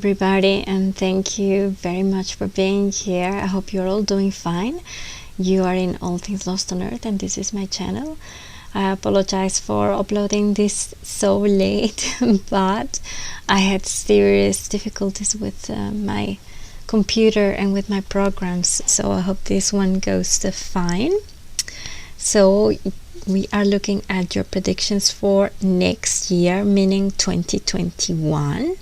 everybody, and thank you very much for being here. I hope you're all doing fine. You are in All Things Lost on Earth, and this is my channel. I apologize for uploading this so late, but I had serious difficulties with my computer and with my programs, so I hope this one goes fine. So we are looking at your predictions for next year, meaning 2021.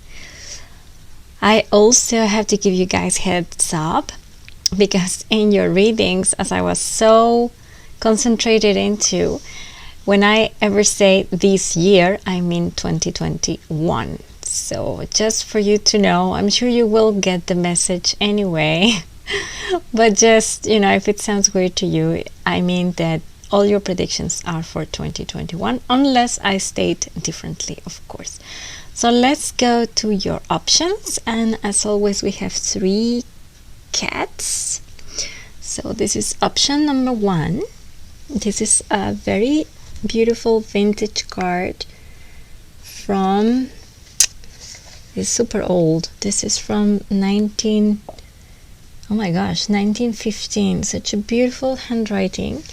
I also have to give you guys heads up, because in your readings, as I was so concentrated into, when I ever say this year, I mean 2021. So just for you to know, I'm sure you will get the message anyway. But just, if it sounds weird to you, I mean that all your predictions are for 2021, unless I state differently, of course. So let's go to your options. And as always, we have 3 cats. So this is option number 1. This is a very beautiful vintage card from, it's super old. This is from 1915. Such a beautiful handwriting.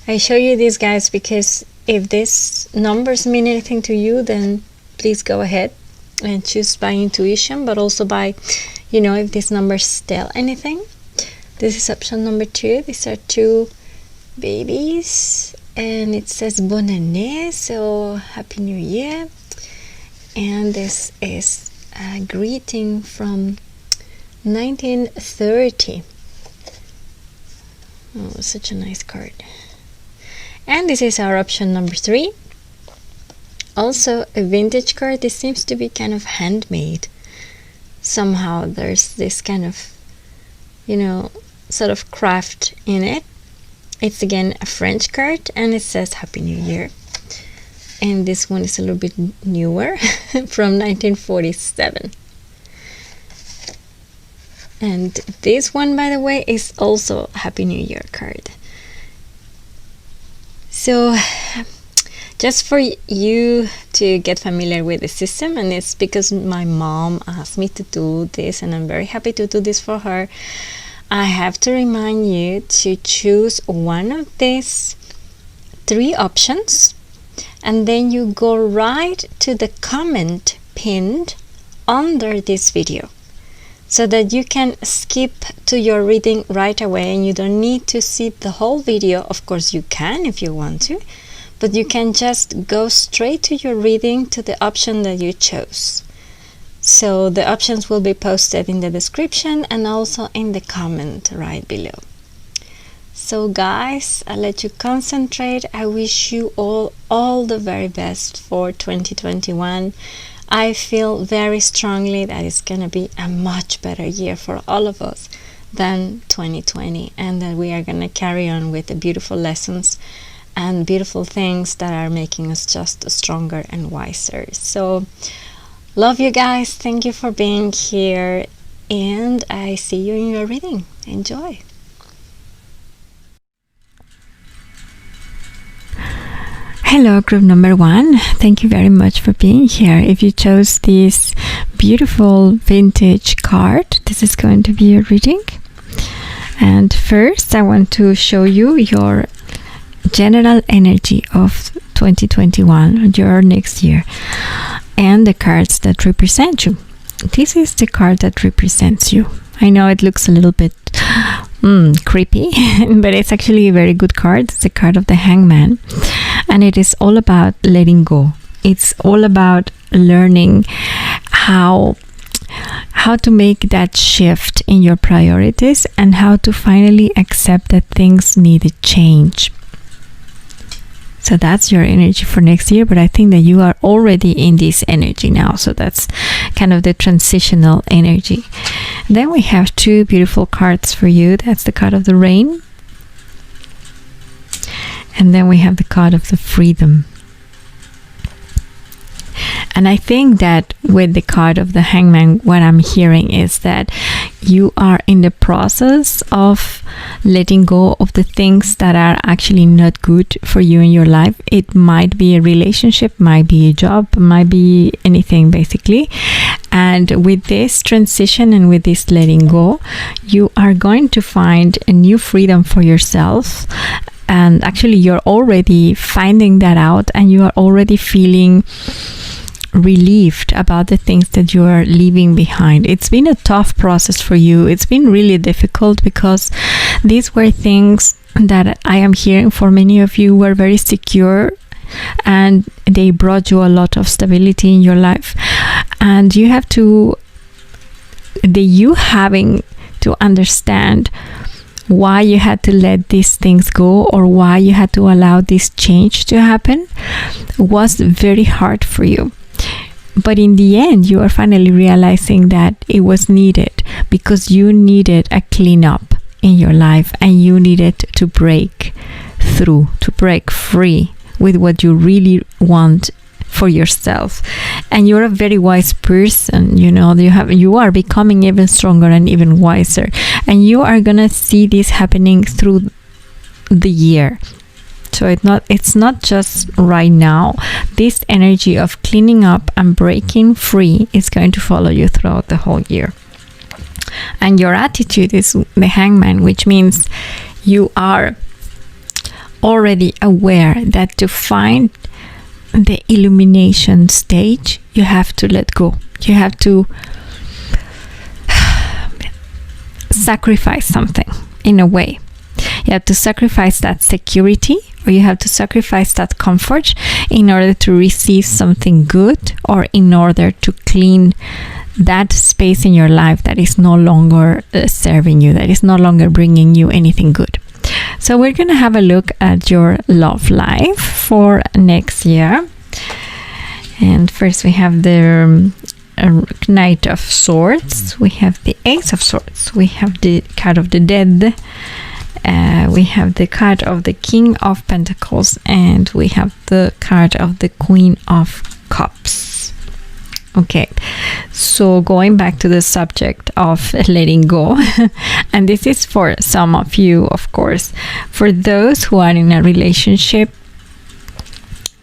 I show you these guys because if these numbers mean anything to you, then please go ahead and choose by intuition, but also by, if these numbers tell anything. This is option number 2. These are 2 babies, and it says Bonne année, so Happy New Year. And this is a greeting from 1930. Oh, such a nice card. And this is our option number 3. Also a vintage card. This seems to be kind of handmade. Somehow there's this kind of, sort of craft in it. It's again a French card, and it says Happy New Year. And this one is a little bit newer from 1947. And this one, by the way, is also a Happy New Year card. So just for you to get familiar with the system, and it's because my mom asked me to do this, and I'm very happy to do this for her, I have to remind you to choose one of these 3 options, and then you go right to the comment pinned under this video, so that you can skip to your reading right away, and you don't need to see the whole video. Of course you can if you want to, but you can just go straight to your reading, to the option that you chose. So the options will be posted in the description and also in the comment right below. So guys, I'll let you concentrate. I wish you all the very best for 2021. I feel very strongly that it's going to be a much better year for all of us than 2020, and that we are going to carry on with the beautiful lessons and beautiful things that are making us just stronger and wiser. So love you guys. Thank you for being here, and I see you in your reading. Enjoy. Hello, group number 1. Thank you very much for being here. If you chose this beautiful vintage card, this is going to be your reading. And first, I want to show you your general energy of 2021, your next year, and the cards that represent you. This is the card that represents you. I know it looks a little bit creepy, but it's actually a very good card. It's the card of the Hangman, and it is all about letting go. It's all about learning how to make that shift in your priorities, and how to finally accept that things need a change. So that's your energy for next year, but I think that you are already in this energy now, so that's kind of the transitional energy. Then we have 2 beautiful cards for you. That's the card of the Rain, and then we have the card of the Freedom. And I think that with the card of the Hangman, what I'm hearing is that you are in the process of letting go of the things that are actually not good for you in your life. It might be a relationship, might be a job, might be anything basically. And with this transition and with this letting go, you are going to find a new freedom for yourself. And actually you're already finding that out, and you are already feeling relieved about the things that you are leaving behind. It's been a tough process for you. It's been really difficult because these were things that I am hearing for many of you were very secure, and they brought you a lot of stability in your life. And you have to, having to understand why you had to let these things go, or why you had to allow this change to happen, was very hard for you. But in the end, you are finally realizing that it was needed, because you needed a cleanup in your life, and you needed to break through, to break free with what you really want for yourself. And you're a very wise person, you are becoming even stronger and even wiser, and you are gonna see this happening through the year. So it's not just right now. This energy of cleaning up and breaking free is going to follow you throughout the whole year. And your attitude is the Hangman, which means you are already aware that to find the illumination stage, you have to let go. You have to sacrifice something in a way. You have to sacrifice that security, or you have to sacrifice that comfort in order to receive something good, or in order to clean that space in your life that is no longer serving you, that is no longer bringing you anything good. So we're going to have a look at your love life for next year. And first we have the Knight of Swords, we have the Ace of Swords, we have the card of the Dead, we have the card of the King of Pentacles, and we have the card of the Queen of Cups. Okay, so going back to the subject of letting go, and this is for some of you, of course. For those who are in a relationship,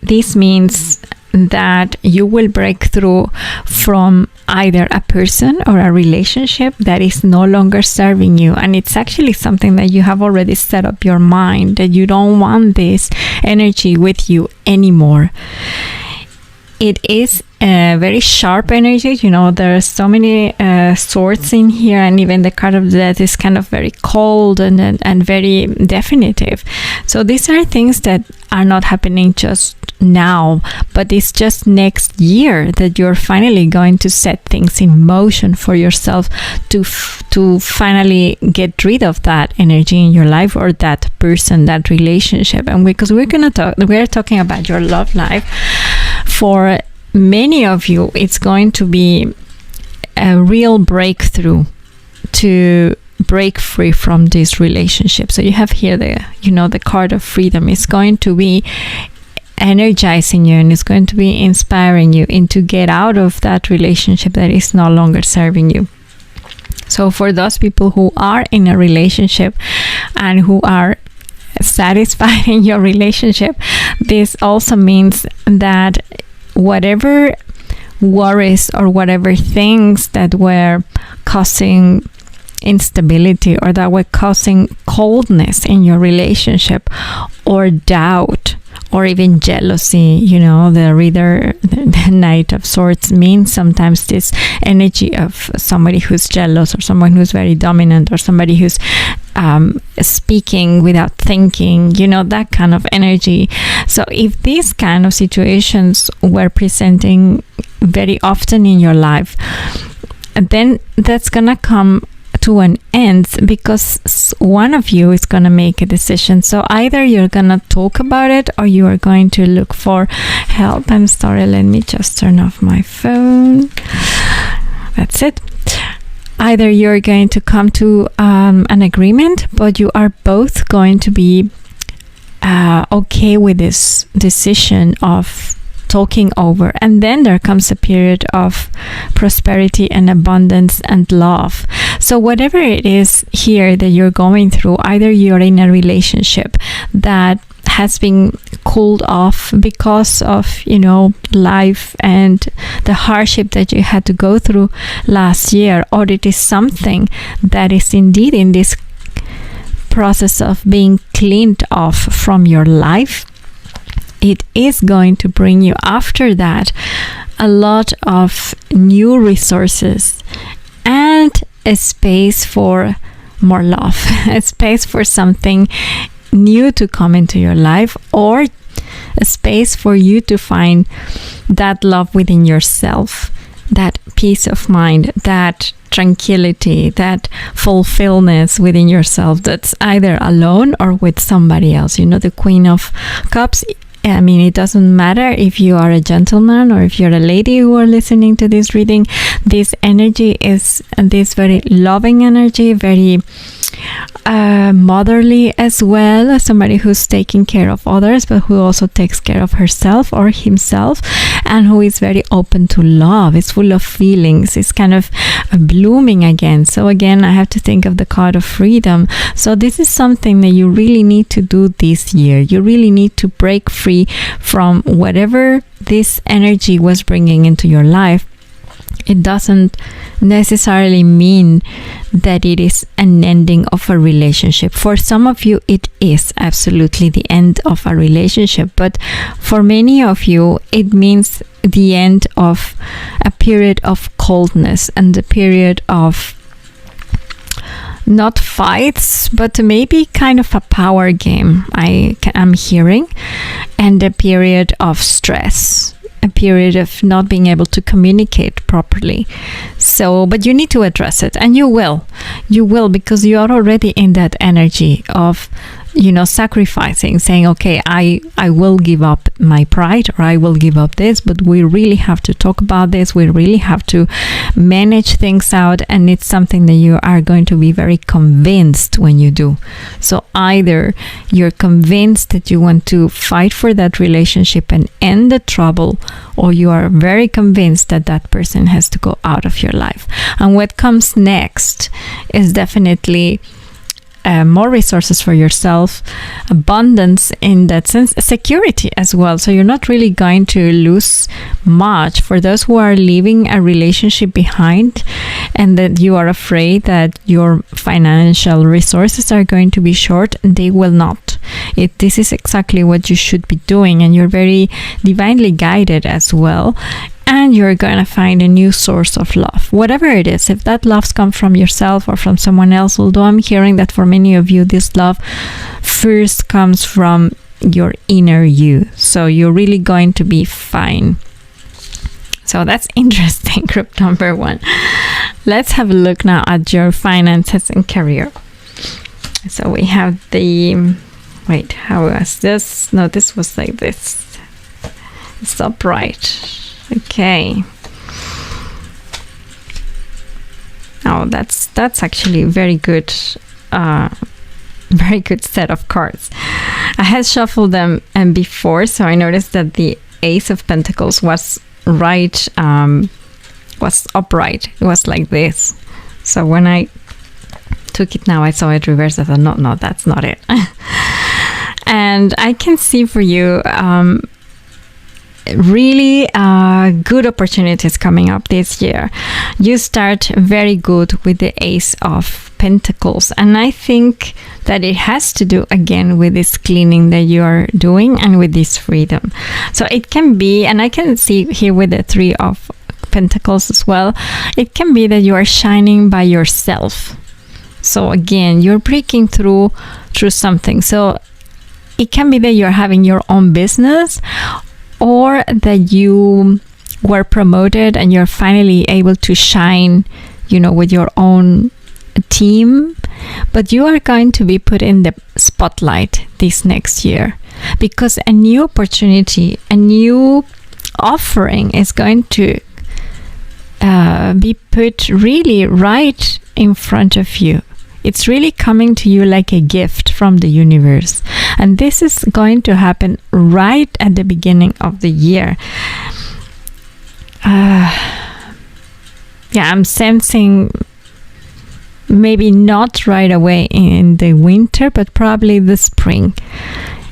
this means that you will break through from either a person or a relationship that is no longer serving you, and it's actually something that you have already set up your mind that you don't want this energy with you anymore. It is a very sharp energy. There are so many swords in here, and even the card of death is kind of very cold and very definitive. So these are things that are not happening just now, but it's just next year that you're finally going to set things in motion for yourself to finally get rid of that energy in your life, or that person, that relationship. And because we're talking about your love life, for many of you it's going to be a real breakthrough to break free from this relationship. So you have here the card of freedom. It's going to be energizing you, and it's going to be inspiring you into get out of that relationship that is no longer serving you. So for those people who are in a relationship and who are satisfied in your relationship, this also means that whatever worries or whatever things that were causing instability, or that were causing coldness in your relationship, or doubt, or even jealousy, the Knight of Swords means sometimes this energy of somebody who's jealous, or someone who's very dominant, or somebody who's speaking without thinking, that kind of energy. So if these kind of situations were presenting very often in your life, then that's gonna come to an end, because one of you is going to make a decision. So either you're going to talk about it, or you are going to look for help. I'm sorry, let me just turn off my phone. That's it. Either you're going to come to an agreement, but you are both going to be okay with this decision of talking over. And then there comes a period of prosperity and abundance and love. So whatever it is here that you're going through, either you're in a relationship that has been cooled off because of, you know, life and the hardship that you had to go through last year, or it is something that is indeed in this process of being cleaned off from your life, it is going to bring you after that a lot of new resources and a space for more love, a space for something new to come into your life, or a space for you to find that love within yourself, that peace of mind, that tranquility, that fulfillment within yourself, that's either alone or with somebody else. You know, the Queen of Cups, I mean, it doesn't matter if you are a gentleman or if you're a lady who are listening to this reading. This energy is this very loving energy, very motherly as well, as somebody who's taking care of others, but who also takes care of herself or himself, and who is very open to love. It's full of feelings. It's kind of blooming again. So again, I have to think of the card of freedom. So this is something that you really need to do this year. You really need to break free from whatever this energy was bringing into your life. It doesn't necessarily mean that it is an ending of a relationship. For some of you, it is absolutely the end of a relationship. But for many of you, it means the end of a period of coldness and a period of not fights, but maybe kind of a power game I'm hearing, and a period of stress, a period of not being able to communicate properly. So, but you need to address it, and you will, because you are already in that energy of, you know, sacrificing, saying, okay, I will give up my pride, or I will give up this, but we really have to talk about this. We really have to manage things out, and it's something that you are going to be very convinced when you do. So either you're convinced that you want to fight for that relationship and end the trouble, or you are very convinced that that person has to go out of your life. And what comes next is definitely more resources for yourself, abundance in that sense, security as well. So you're not really going to lose much. For those who are leaving a relationship behind and that you are afraid that your financial resources are going to be short, they will not. This is exactly what you should be doing, and you're very divinely guided as well. And you're going to find a new source of love, whatever it is. If that love's come from yourself or from someone else, although I'm hearing that for many of you, this love first comes from your inner you. So you're really going to be fine. So that's interesting, group number 1. Let's have a look now at your finances and career. So we have the... Wait, how was this? No, this was like this. It's upright. Okay. Oh, that's actually very good set of cards. I had shuffled them before, so I noticed that the Ace of Pentacles was right, was upright. It was like this. So when I took it now, I saw it reversed. I thought, no, that's not it. And I can see for you really good opportunities coming up this year. You start very good with the Ace of Pentacles, and I think that it has to do again with this cleaning that you are doing and with this freedom. So it can be, and I can see here with the Three of Pentacles as well, it can be that you are shining by yourself. So again, you're breaking through something. So it can be that you're having your own business, or that you were promoted and you're finally able to shine, you know, with your own team. But you are going to be put in the spotlight this next year, because a new opportunity, a new offering is going to be put really right in front of you. It's really coming to you like a gift from the universe. And this is going to happen right at the beginning of the year. I'm sensing maybe not right away in the winter, but probably the spring.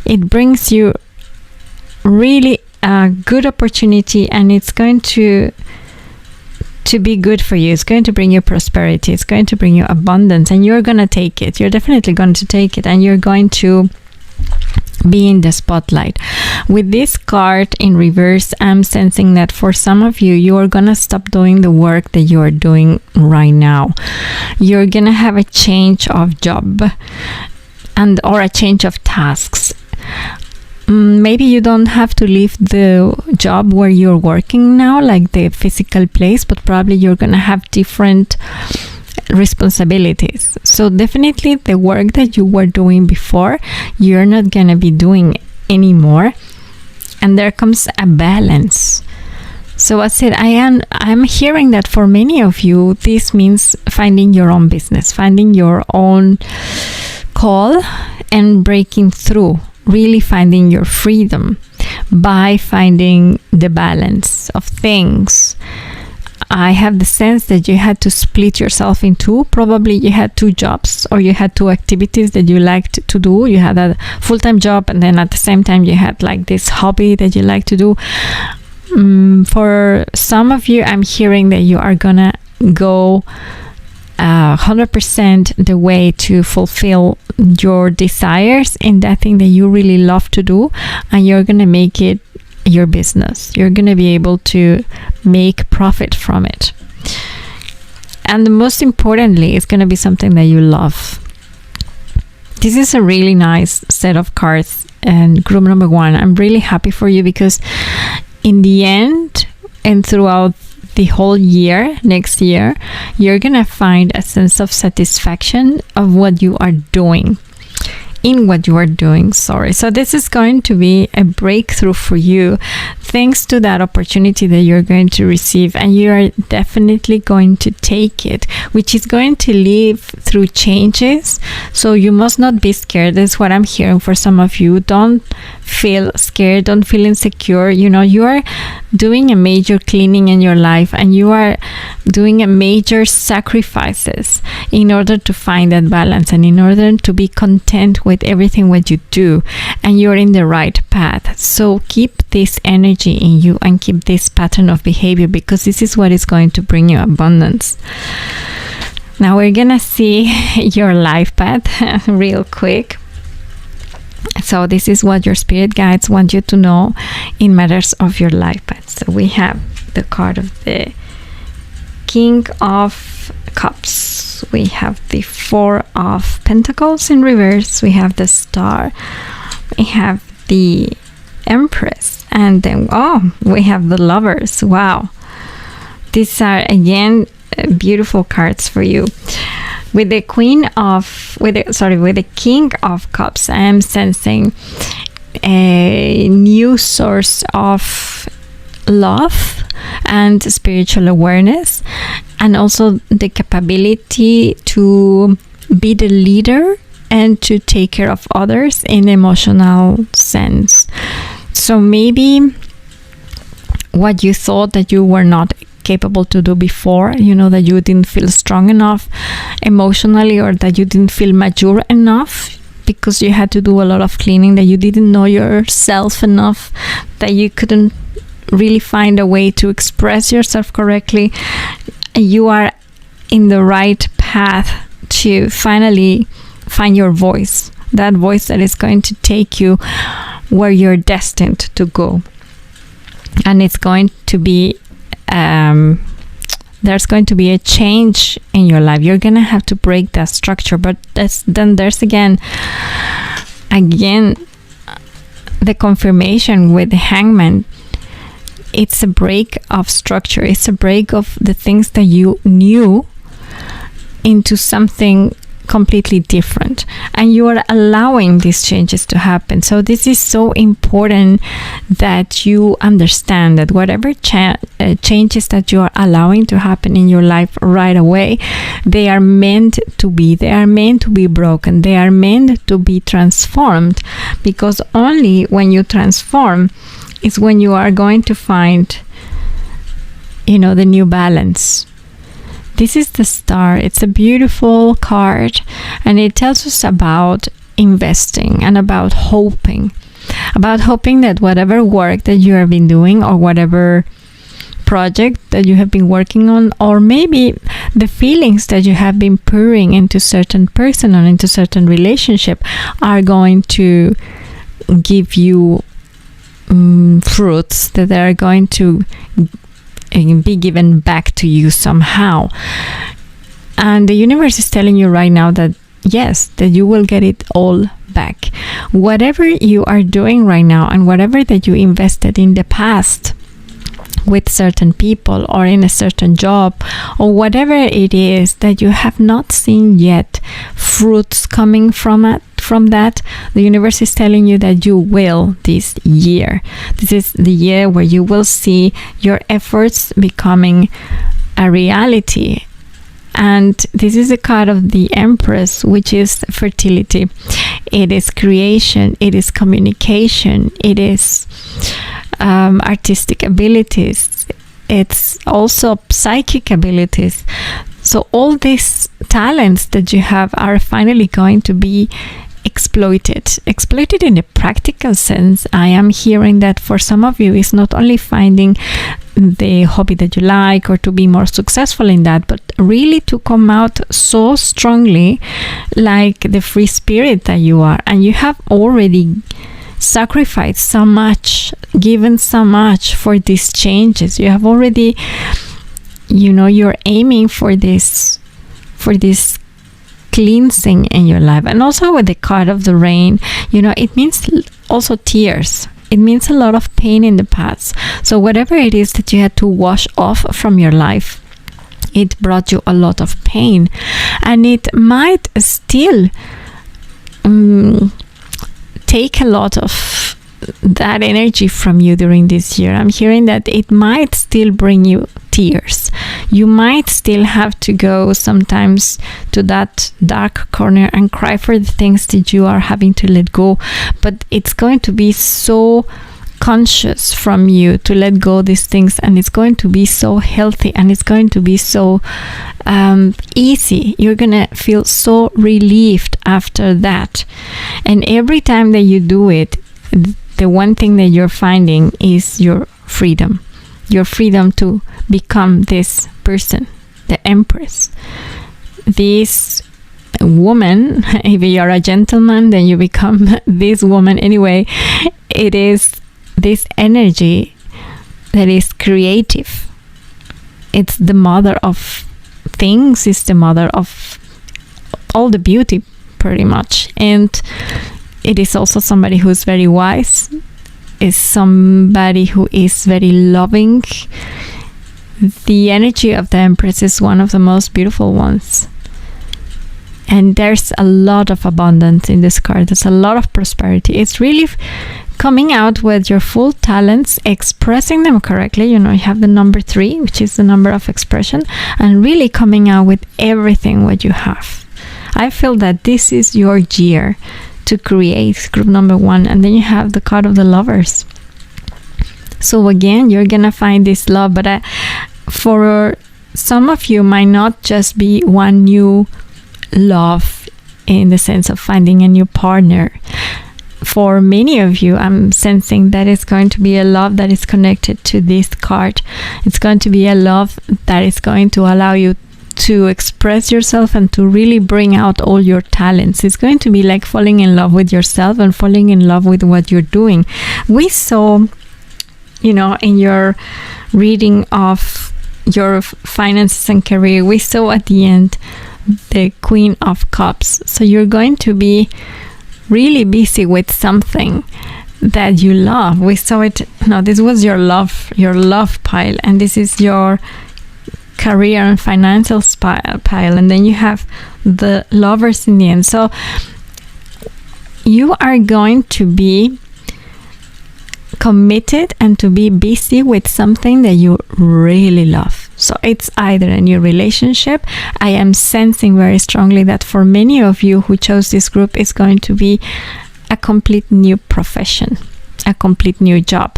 It brings you really a good opportunity, and it's going to be good for you. It's going to bring you prosperity. It's going to bring you abundance, and you're going to take it. You're definitely going to take it, and you're going to be in the spotlight. With this card in reverse, I'm sensing that for some of you, you are gonna stop doing the work that you are doing right now. You're gonna have a change of job or a change of tasks. Maybe you don't have to leave the job where you're working now, like the physical place, but probably you're gonna have different responsibilities. So definitely the work that you were doing before, you're not gonna be doing anymore, and there comes a balance. So I said, I'm hearing that for many of you, this means finding your own business, finding your own call, and breaking through, really finding your freedom by finding the balance of things. I have the sense that you had to split yourself in two. Probably you had two jobs, or you had two activities that you liked to do. You had a full-time job, and then at the same time you had like this hobby that you like to do. For some of you, I'm hearing that you are gonna go 100% the way to fulfill your desires in that thing that you really love to do, and you're gonna make it your business. You're going to be able to make profit from it, and most importantly, it's going to be something that you love. This is a really nice set of cards, and group number 1, I'm really happy for you, because in the end and throughout the whole year, next year, you're going to find a sense of satisfaction of what you are doing. So this is going to be a breakthrough for you, thanks to that opportunity that you're going to receive, and you are definitely going to take it, which is going to lead through changes. So you must not be scared. That's what I'm hearing for some of you. Don't feel scared, don't feel insecure. You are doing a major cleaning in your life, and you are doing a major sacrifices in order to find that balance, and in order to be content with everything what you do, and you're in the right path. So keep this energy in you, and keep this pattern of behavior, because this is what is going to bring you abundance. Now we're gonna see your life path real quick. So this is what your spirit guides want you to know in matters of your life path. So we have the card of the King of Cups. We have the 4 of Pentacles in reverse. We have the Star. We have the Empress. And then, we have the Lovers. Wow. These are, again, beautiful cards for you. With the King of Cups, I am sensing a new source of love and spiritual awareness, and also the capability to be the leader and to take care of others in emotional sense. So maybe what you thought that you were not capable to do before, that you didn't feel strong enough emotionally, or that you didn't feel mature enough because you had to do a lot of cleaning, that you didn't know yourself enough, that you couldn't really find a way to express yourself correctly. You are in the right path to finally find your voice, that voice that is going to take you where you're destined to go. And it's going to be there's going to be a change in your life. You're gonna have to break that structure, but then there's again the confirmation with the Hangman. It's a break of structure. It's a break of the things that you knew into something completely different, and you are allowing these changes to happen. So this is so important that you understand that whatever changes that you are allowing to happen in your life right away, they are meant to be. They are meant to be broken. They are meant to be transformed, because only when you transform is when you are going to find, the new balance. This is the Star. It's a beautiful card, and it tells us about investing and about hoping that whatever work that you have been doing, or whatever project that you have been working on, or maybe the feelings that you have been pouring into certain person or into certain relationship, are going to give you fruits that are going to be given back to you somehow. And the universe is telling you right now that yes, that you will get it all back. Whatever you are doing right now, and whatever that you invested in the past with certain people, or in a certain job, or whatever it is that you have not seen yet fruits coming from that, the universe is telling you that you will this year. This is the year where you will see your efforts becoming a reality. And this is a card of the Empress, which is fertility. It is creation, it is communication, it is artistic abilities, it's also psychic abilities. So all these talents that you have are finally going to be exploited in a practical sense. I am hearing that for some of you, it's not only finding the hobby that you like, or to be more successful in that, but really to come out so strongly like the free spirit that you are. And you have already sacrificed so much, given so much for these changes. You have already, you're aiming for this cleansing in your life. And also with the card of the Rain, it means also tears. It means a lot of pain in the past. So whatever it is that you had to wash off from your life, it brought you a lot of pain, and it might still take a lot of that energy from you during this year. I'm hearing that it might still bring you tears. You might still have to go sometimes to that dark corner and cry for the things that you are having to let go, but it's going to be so conscious from you to let go these things, and it's going to be so healthy, and it's going to be so easy. You're gonna feel so relieved after that. And every time that you do it, the one thing that you're finding is your freedom to become this person, the Empress, this woman. If you're a gentleman, then you become this woman. Anyway, it is this energy that is creative. It's the mother of things. It's the mother of all the beauty, pretty much. And it is also somebody who's very wise, is somebody who is very loving. The energy of the Empress is one of the most beautiful ones. And there's a lot of abundance in this card. There's a lot of prosperity. It's really coming out with your full talents, expressing them correctly. You have the number 3, which is the number of expression, and really coming out with everything what you have. I feel that this is your year to create, group number 1. And then you have the card of the Lovers. So again, you're gonna find this love, but for some of you might not just be one new love in the sense of finding a new partner. For many of you, I'm sensing that it's going to be a love that is connected to this card. It's going to be a love that is going to allow you to express yourself and to really bring out all your talents. It's going to be like falling in love with yourself and falling in love with what you're doing. We saw, in your reading of your finances and career, we saw at the end the Queen of Cups. So you're going to be really busy with something that you love. We saw it. No, this was your love pile, and this is your career and financial pile, and then you have the Lovers in the end. So you are going to be committed and to be busy with something that you really love. So it's either a new relationship. I am sensing very strongly that for many of you who chose this group, it's going to be a complete new profession, a complete new job.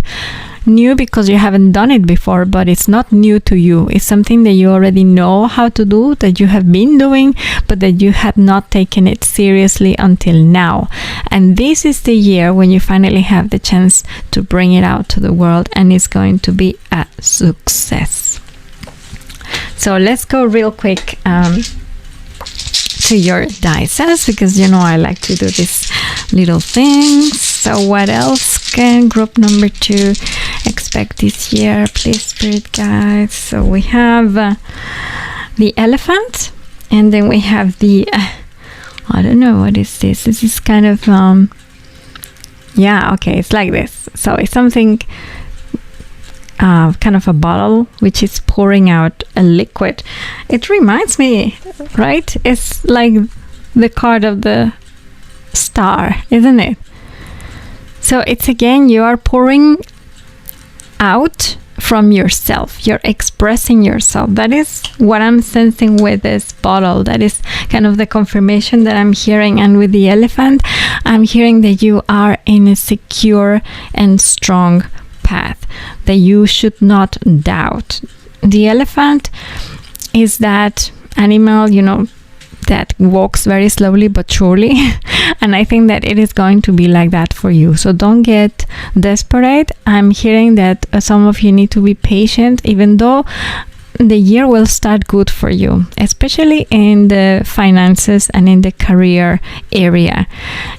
New because you haven't done it before, but it's not new to you. It's something that you already know how to do, that you have been doing, but that you had not taken it seriously until now. And this is the year when you finally have the chance to bring it out to the world, and it's going to be a success. So let's go real quick to your dices, because you know I like to do these little things. So what else can group number 2 expect this year, please, spirit guides? So we have the elephant, and then we have the I don't know, what is this? This is kind of yeah, okay, it's like this. So it's something kind of a bottle which is pouring out a liquid. It reminds me, right? It's like the card of the star, isn't it? So it's again, you are pouring out from yourself. You're expressing yourself. That is what I'm sensing with this bottle. That is kind of the confirmation that I'm hearing. And with the elephant, I'm hearing that you are in a secure and strong path, that you should not doubt. The elephant is that animal, you know, that walks very slowly but surely. And I think that it is going to be like that for you. So don't get desperate. I'm hearing that some of you need to be patient, even though the year will start good for you, especially in the finances and in the career area.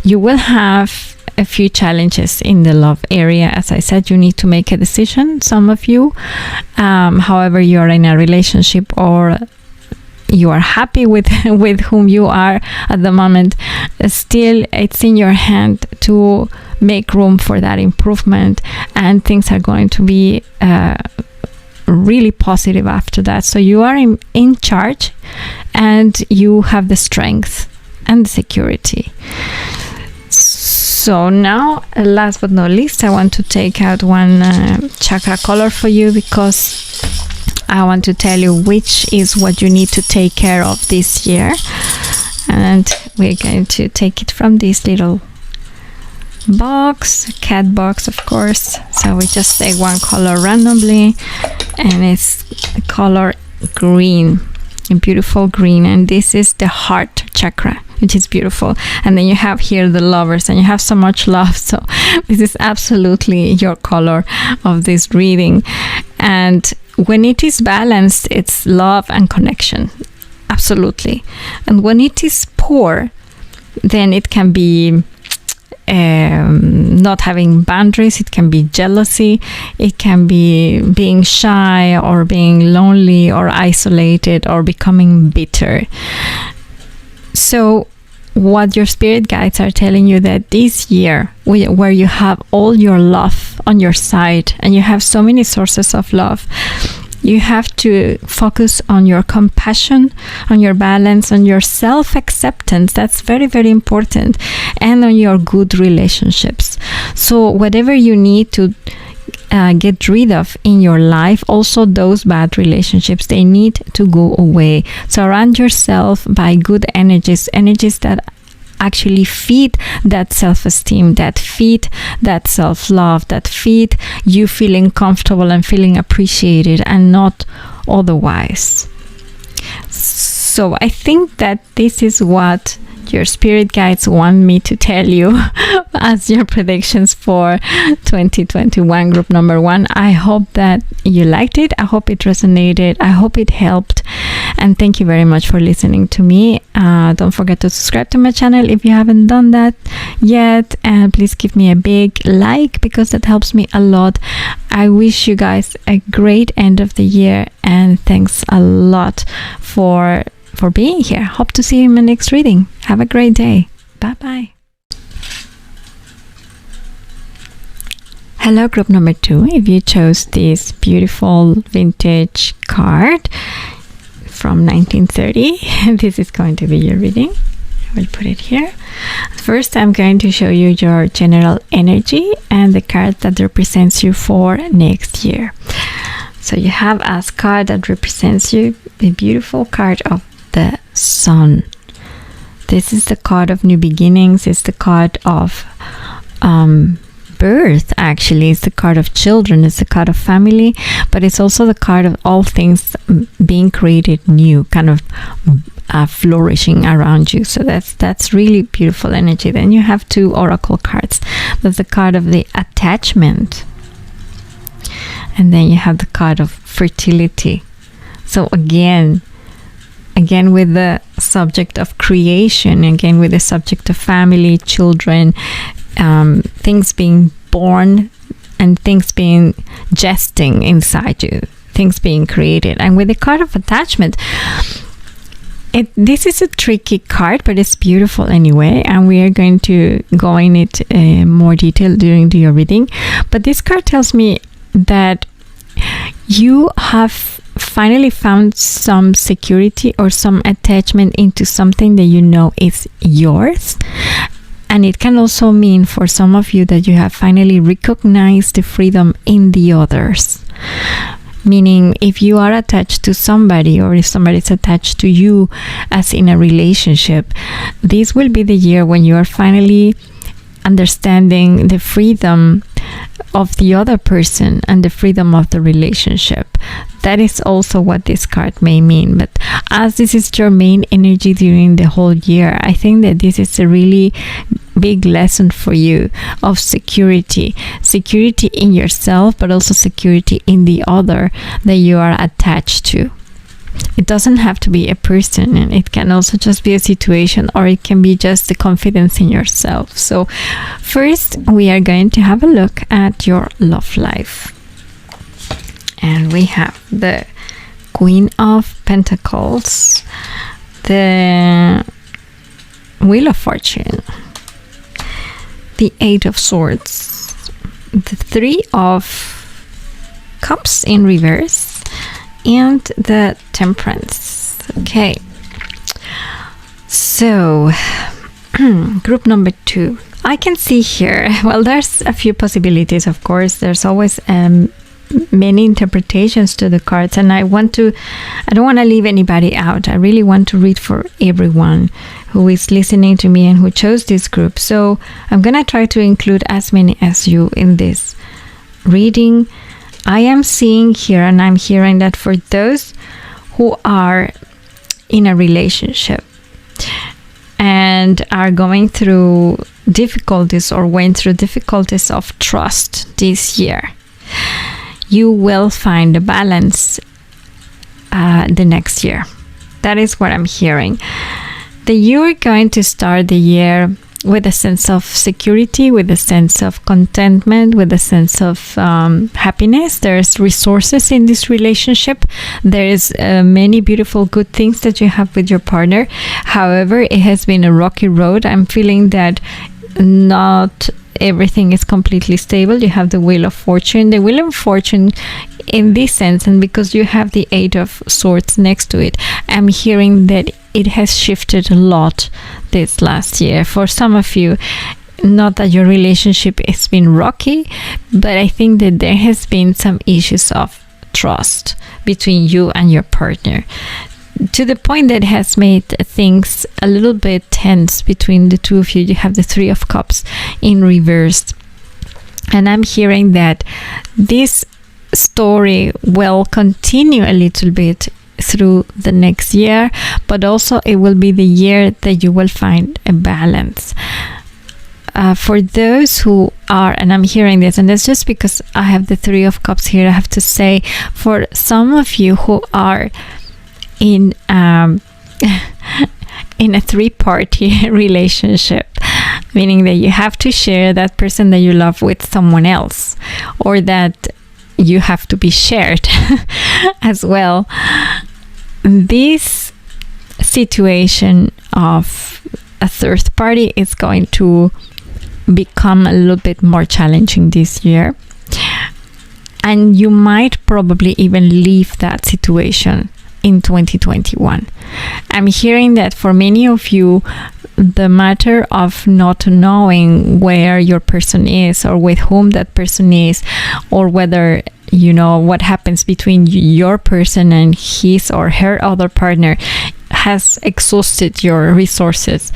You will have a few challenges in the love area. As I said, you need to make a decision, some of you. However, you're in a relationship or you are happy with whom you are at the moment, still it's in your hand to make room for that improvement, and things are going to be really positive after that. So you are in charge, and you have the strength and the security. So now, last but not least, I want to take out one chakra color for you, because I want to tell you which is what you need to take care of this year. And we're going to take it from this little box, cat box, of course. So we just take one color randomly, and it's the color green, a beautiful green. And this is the heart chakra, which is beautiful. And then you have here the lovers, and you have so much love. So this is absolutely your color of this reading. And when it is balanced, it's love and connection. Absolutely. And when it is poor, then it can be not having boundaries. It can be jealousy. It can be being shy, or being lonely, or isolated, or becoming bitter. So what your spirit guides are telling you, that this year, where you have all your love on your side, and you have so many sources of love, you have to focus on your compassion, on your balance, on your self-acceptance. That's very, very important. And on your good relationships. So whatever you need to get rid of in your life, also those bad relationships, they need to go away. Surround yourself by good energies that actually feed that self-esteem, that feed that self-love, that feed you feeling comfortable and feeling appreciated, and not otherwise. So I think that this is what your spirit guides want me to tell you as your predictions for 2021 group number 1. I hope that you liked it. I hope it resonated. I hope it helped. And thank you very much for listening to me. Don't forget to subscribe to my channel if you haven't done that yet. And please give me a big like, because that helps me a lot. I wish you guys a great end of the year. And thanks a lot for being here. Hope to see you in my next reading. Have a great day. Bye bye. Hello, group number 2. If you chose this beautiful vintage card, from 1930. This is going to be your reading. I will put it here. First, I'm going to show you your general energy and the card that represents you for next year. So you have as card that represents you the beautiful card of the Sun. This is the card of new beginnings. It's the card of birth, actually. It's the card of children. It's the card of family, but it's also the card of all things being created new, kind of flourishing around you. So that's really beautiful energy. Then you have 2 oracle cards. That's the card of the attachment, and then you have the card of fertility. So again with the subject of creation, again with the subject of family, children, things being born and things being gesting inside you, things being created. And with the card of attachment, this is a tricky card, but it's beautiful anyway, and we are going to go in it more detail during your reading. But this card tells me that you have finally found some security or some attachment into something that you know is yours. And it can also mean for some of you that you have finally recognized the freedom in the others. Meaning, if you are attached to somebody, or if somebody is attached to you as in a relationship, this will be the year when you are finally understanding the freedom of the other person and the freedom of the relationship. That is also what this card may mean. But as this is your main energy during the whole year, I think that this is a really big lesson for you of security in yourself, but also security in the other that you are attached to. It doesn't have to be a person, and it can also just be a situation, or it can be just the confidence in yourself. So first we are going to have a look at your love life, and we have the Queen of Pentacles, the Wheel of Fortune, the Eight of Swords, the Three of Cups in reverse, and the Temperance. Okay, so group number 2. I can see here, well, there's a few possibilities, of course. There's always many interpretations to the cards, and I don't want to leave anybody out. I really want to read for everyone who is listening to me and who chose this group. So I'm gonna try to include as many as you in this reading. I am seeing here, and I'm hearing that for those who are in a relationship and are going through difficulties or went through difficulties of trust this year, you will find a balance the next year. That is what I'm hearing. That you're going to start the year with a sense of security, with a sense of contentment, with a sense of happiness. There's resources in this relationship. There's many beautiful good things that you have with your partner. However, it has been a rocky road. I'm feeling that not everything is completely stable. You have the Wheel of Fortune. The Wheel of Fortune, in this sense, and because you have the Eight of Swords next to it, I'm hearing that it has shifted a lot this last year. For some of you, not that your relationship has been rocky, but I think that there has been some issues of trust between you and your partner, to the point that has made things a little bit tense between the two of you. You have the Three of Cups in reverse, and I'm hearing that this story will continue a little bit through the next year, but also it will be the year that you will find a balance. For those who are, and I'm hearing this, and that's just because I have the Three of Cups here, I have to say, for some of you who are in a three-party relationship, meaning that you have to share that person that you love with someone else, or that you have to be shared as well. This situation of a third party is going to become a little bit more challenging this year, and you might probably even leave that situation in 2021. I'm hearing that for many of you, the matter of not knowing where your person is or with whom that person is, or whether what happens between your person and his or her other partner, has exhausted your resources.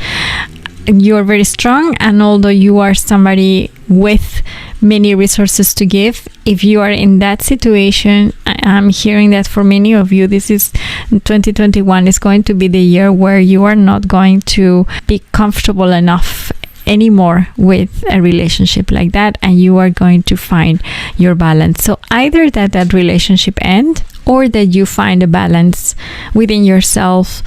You're very strong, and although you are somebody with many resources to give, if you are in that situation, I'm hearing that for many of you, this is 2021 is going to be the year where you are not going to be comfortable enough anymore with a relationship like that, and you are going to find your balance. So either that relationship end, or that you find a balance within yourself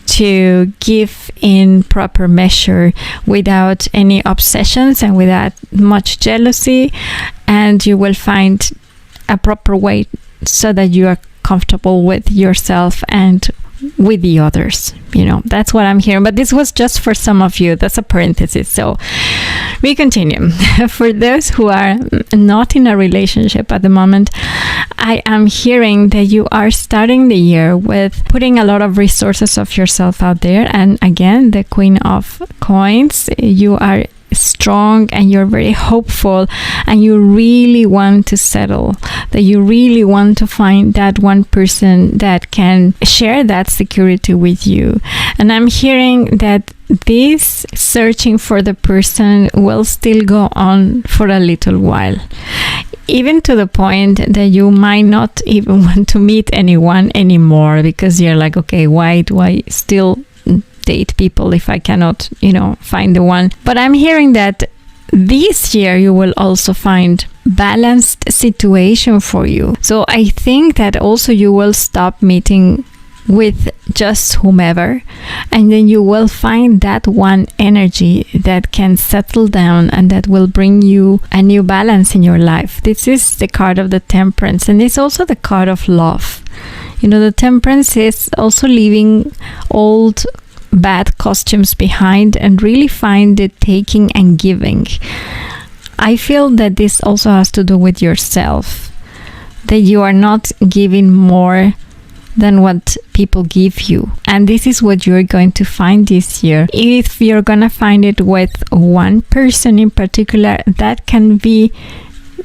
to give in proper measure without any obsessions and without much jealousy, and you will find a proper way so that you are comfortable with yourself and with the others. That's what I'm hearing, but this was just for some of you. That's a parenthesis. So we continue. For those who are not in a relationship at the moment, I am hearing that you are starting the year with putting a lot of resources of yourself out there. And again, the Queen of Coins, you are strong and you're very hopeful, and you really want to settle, that you really want to find that one person that can share that security with you. And I'm hearing that this searching for the person will still go on for a little while, even to the point that you might not even want to meet anyone anymore, because you're like, okay, why do I still date people if I cannot, find the one? But I'm hearing that this year you will also find balanced situation for you. So I think that also you will stop meeting with just whomever, and then you will find that one energy that can settle down and that will bring you a new balance in your life. This is the card of the Temperance, and it's also the card of love. The Temperance is also leaving old bad costumes behind and really find the taking and giving. I feel that this also has to do with yourself, that you are not giving more than what people give you, and this is what you're going to find this year. If you're gonna find it with one person in particular, that can be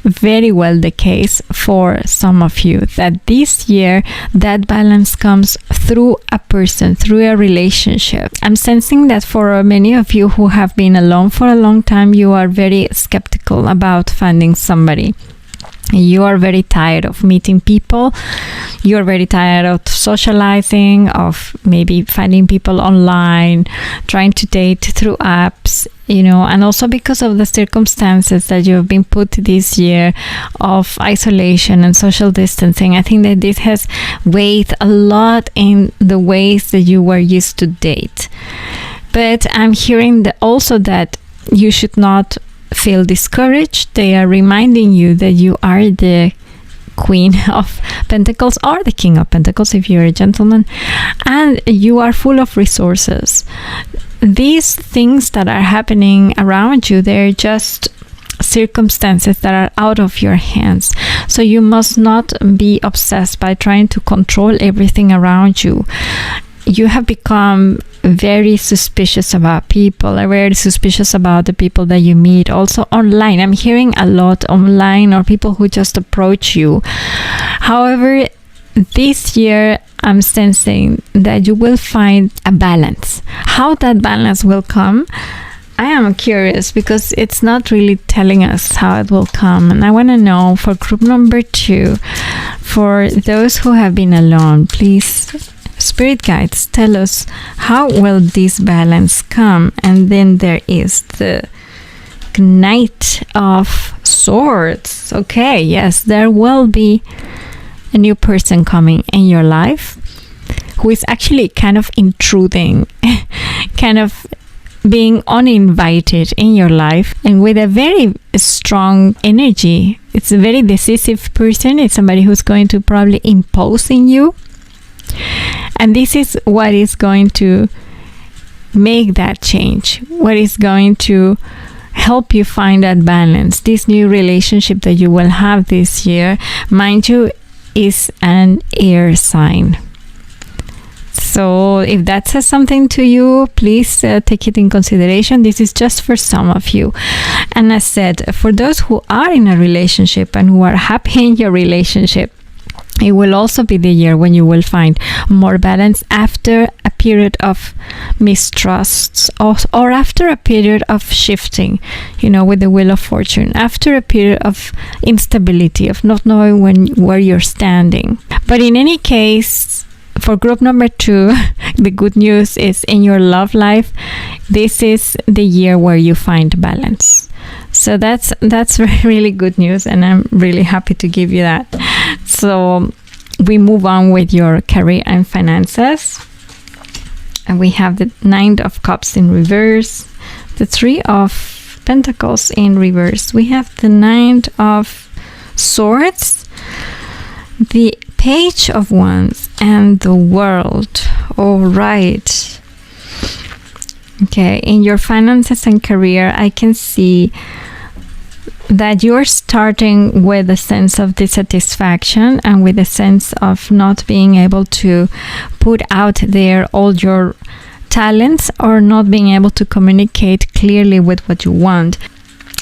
very well the case for some of you, that this year that balance comes through a person, through a relationship. I'm sensing that for many of you who have been alone for a long time, you are very skeptical about finding somebody. You are very tired of meeting people. You're very tired of socializing, of maybe finding people online, trying to date through apps, and also because of the circumstances that you've been put this year of isolation and social distancing. I think that this has weighed a lot in the ways that you were used to date. But I'm hearing that also that you should not feel discouraged. They are reminding you that you are the Queen of Pentacles or the King of Pentacles if you're a gentleman, and you are full of resources. These things that are happening around you, they're just circumstances that are out of your hands. So you must not be obsessed by trying to control everything around you. You have become very suspicious about people, very suspicious about the people that you meet, also online. I'm hearing a lot online, or people who just approach you. However, this year I'm sensing that you will find a balance. How that balance will come, I am curious, because it's not really telling us how it will come. And I want to know, for group number 2, for those who have been alone, please, Spirit guides, tell us, how will this balance come? And then there is the Knight of Swords. Okay, yes, there will be a new person coming in your life who is actually kind of intruding, kind of being uninvited in your life, and with a very strong energy. It's a very decisive person. It's somebody who's going to probably impose in you. And this is what is going to make that change, what is going to help you find that balance. This new relationship that you will have this year, mind you, is an air sign. So if that says something to you, please take it in consideration. This is just for some of you. And as said, for those who are in a relationship and who are happy in your relationship, it will also be the year when you will find more balance after a period of mistrusts, or after a period of shifting, with the wheel of fortune, after a period of instability, of not knowing where you're standing. But in any case, for group number 2, the good news is in your love life, this is the year where you find balance. So that's really good news, and I'm really happy to give you that. So we move on with your career and finances. And we have the 9 of Cups in reverse, the 3 of Pentacles in reverse. We have the 9 of Swords, the Page of Wands, and the World. All right. Okay, in your finances and career, I can see that you're starting with a sense of dissatisfaction and with a sense of not being able to put out there all your talents, or not being able to communicate clearly with what you want.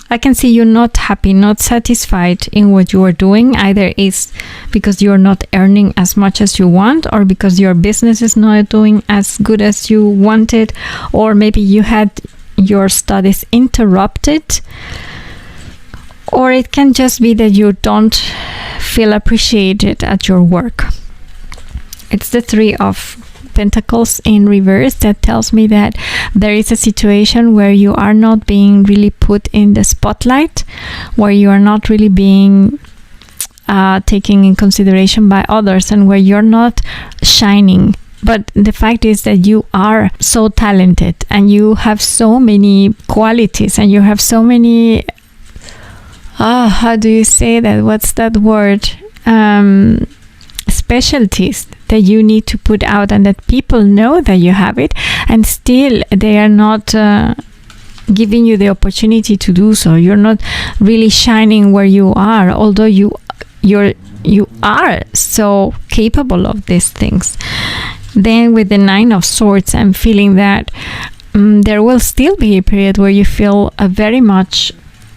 I can see you're not happy, not satisfied in what you are doing. Either it's because you're not earning as much as you want, or because your business is not doing as good as you wanted, or maybe you had your studies interrupted, or it can just be that you don't feel appreciated at your work. It's the 3 of Pentacles in reverse that tells me that there is a situation where you are not being really put in the spotlight, where you are not really being taken in consideration by others, and where you're not shining. But the fact is that you are so talented, and you have so many qualities, and you have so many how do you say that? What's that word? Specialties that you need to put out, and that people know that you have it, and still they are not giving you the opportunity to do so. You're not really shining where you are, although you are so capable of these things. Then with the 9 of Swords, I'm feeling that there will still be a period where you feel very much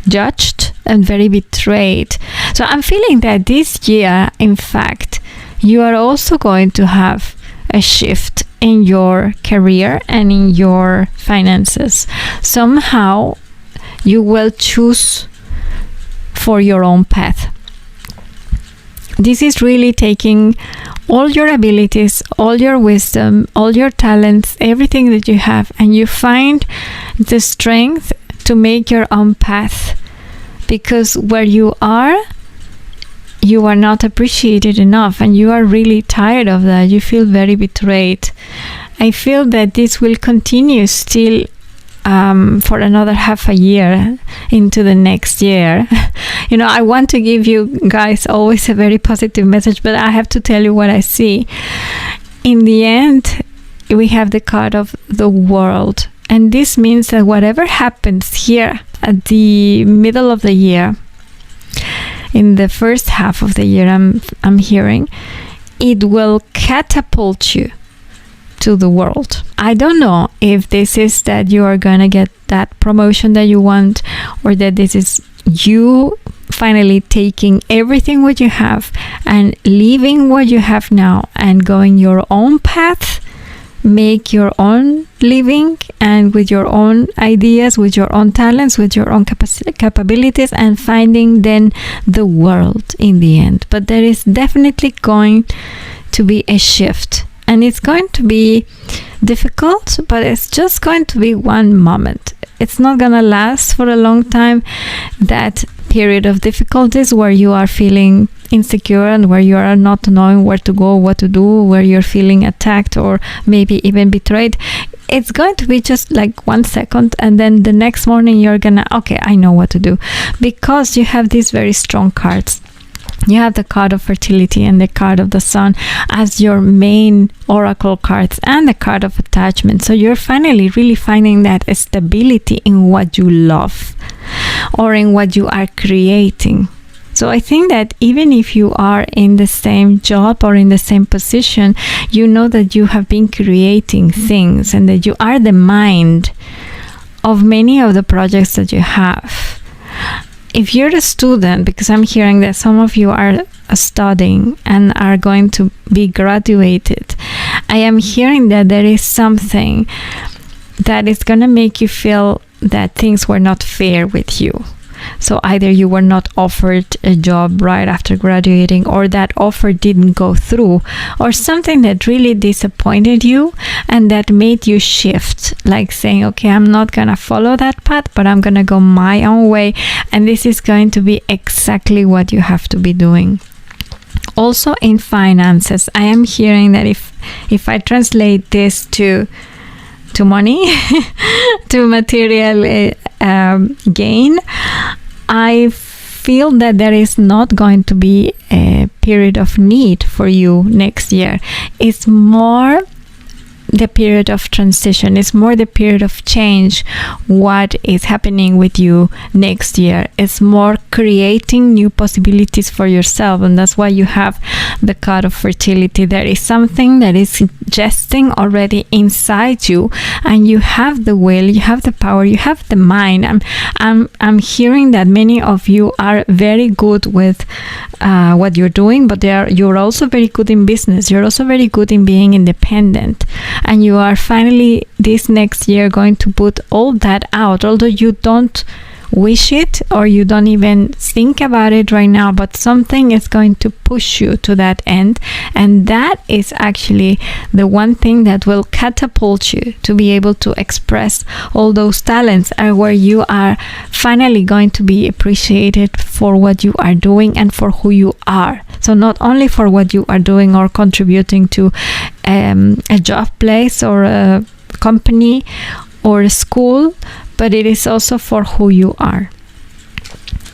judged and very betrayed. So I'm feeling that this year, in fact, you are also going to have a shift in your career and in your finances. Somehow you will choose for your own path. This is really taking all your abilities, all your wisdom, all your talents, everything that you have, and you find the strength to make your own path, because where you are not appreciated enough, and you are really tired of that. You feel very betrayed. I feel that this will continue still for another half a year into the next year. I want to give you guys always a very positive message, but I have to tell you what I see. In the end, we have the card of the World. And this means that whatever happens here at the middle of the year, in the first half of the year, I'm hearing, it will catapult you to the world. I don't know if this is that you are going to get that promotion that you want, or that this is you finally taking everything what you have and leaving what you have now and going your own path, make your own living, and with your own ideas, with your own talents, with your own capabilities, and finding then the world in the end. But there is definitely going to be a shift, and it's going to be difficult, but it's just going to be one moment. It's not gonna last for a long time, that period of difficulties where you are feeling insecure and where you are not knowing where to go, what to do, where you're feeling attacked or maybe even betrayed. It's going to be just like 1 second, and then the next morning you're gonna, okay, I know what to do, because you have these very strong cards. You have the card of fertility and the card of the sun as your main oracle cards, and the card of attachment. So you're finally really finding that stability in what you love or in what you are creating. So I think that even if you are in the same job or in the same position, you know that you have been creating things and that you are the mind of many of the projects that you have. If you're a student, because I'm hearing that some of you are studying and are going to be graduated, I am hearing that there is something that is going to make you feel that things were not fair with you. So either you were not offered a job right after graduating, or that offer didn't go through, or something that really disappointed you and that made you shift, like saying, okay, I'm not gonna follow that path, but I'm gonna go my own way, and this is going to be exactly what you have to be doing. Also in finances, I am hearing that if I translate this to money, to material gain, I feel that there is not going to be a period of need for you next year. It's more the period of transition. It's more the period of change. What is happening with you next year? It's more creating new possibilities for yourself, and that's why you have the card of fertility. There is something that is suggesting already inside you, and you have the will, you have the power, you have the mind. I'm hearing that many of you are very good with what you're doing, but you're also very good in business. You're also very good in being independent. And you are finally this next year going to put all that out, although you don't wish it or you don't even think about it right now, but something is going to push you to that end, and that is actually the one thing that will catapult you to be able to express all those talents, and where you are finally going to be appreciated for what you are doing and for who you are. So not only for what you are doing or contributing to a job place or a company or a school, but it is also for who you are.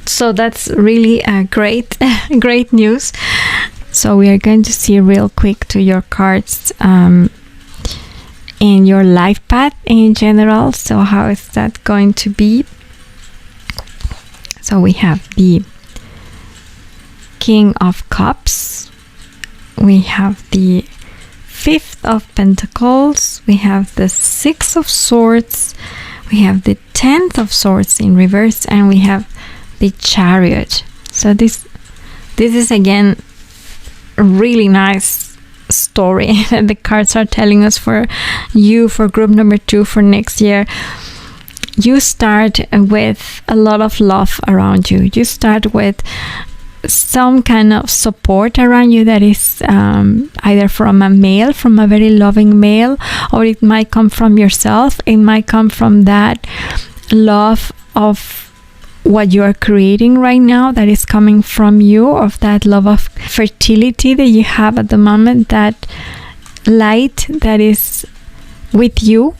So that's really great news. So we are going to see real quick to your cards in your life path in general. So how is that going to be? So we have the King of Cups, we have the Fifth of Pentacles, we have the Six of Swords, we have the 10th of Swords in reverse, and we have the Chariot. So this is again a really nice story that the cards are telling us for you, for group number 2 for next year. You start with a lot of love around you. You start with some kind of support around you that is either from a male, from a very loving male, or it might come from yourself. It might come from that love of what you are creating right now that is coming from you, of that love of fertility that you have at the moment, that light that is with you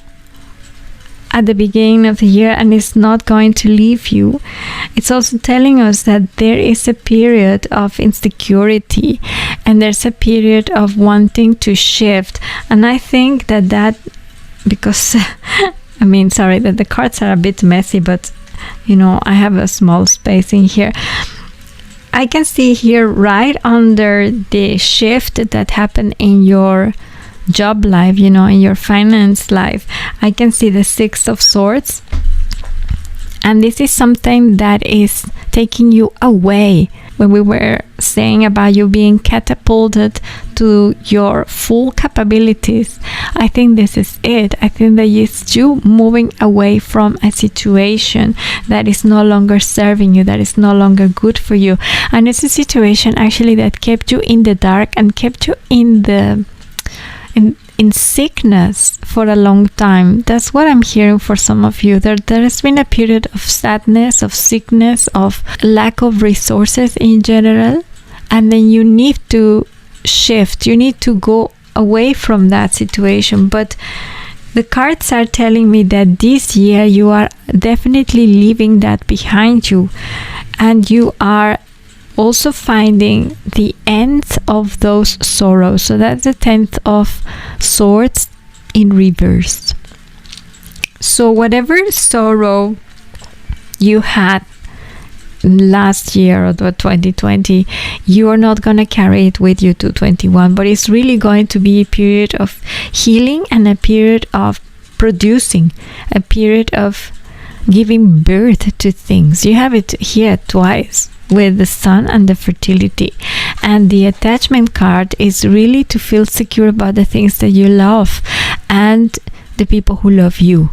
at the beginning of the year and is not going to leave you. It's also telling us that there is a period of insecurity and there's a period of wanting to shift. And I think that because I mean, sorry that the cards are a bit messy, but you know, I have a small space in here. I can see here right under the shift that happened in your job life, you know, in your finance life, I can see the Six of Swords, and this is something that is taking you away. When we were saying about you being catapulted to your full capabilities, I think this is it. I think that it's you moving away from a situation that is no longer serving you, that is no longer good for you, and it's a situation actually that kept you in the dark and kept you in sickness for a long time. That's what I'm hearing for some of you. There has been a period of sadness, of sickness, of lack of resources in general, and then you need to shift. You need to go away from that situation. But the cards are telling me that this year you are definitely leaving that behind you, and you are also finding the end of those sorrows. So that's the 10th of Swords in reverse. So whatever sorrow you had last year or 2020, you are not going to carry it with you to 21, but it's really going to be a period of healing and a period of producing, a period of giving birth to things. You have it here twice with the sun and the fertility, and the attachment card is really to feel secure about the things that you love and the people who love you.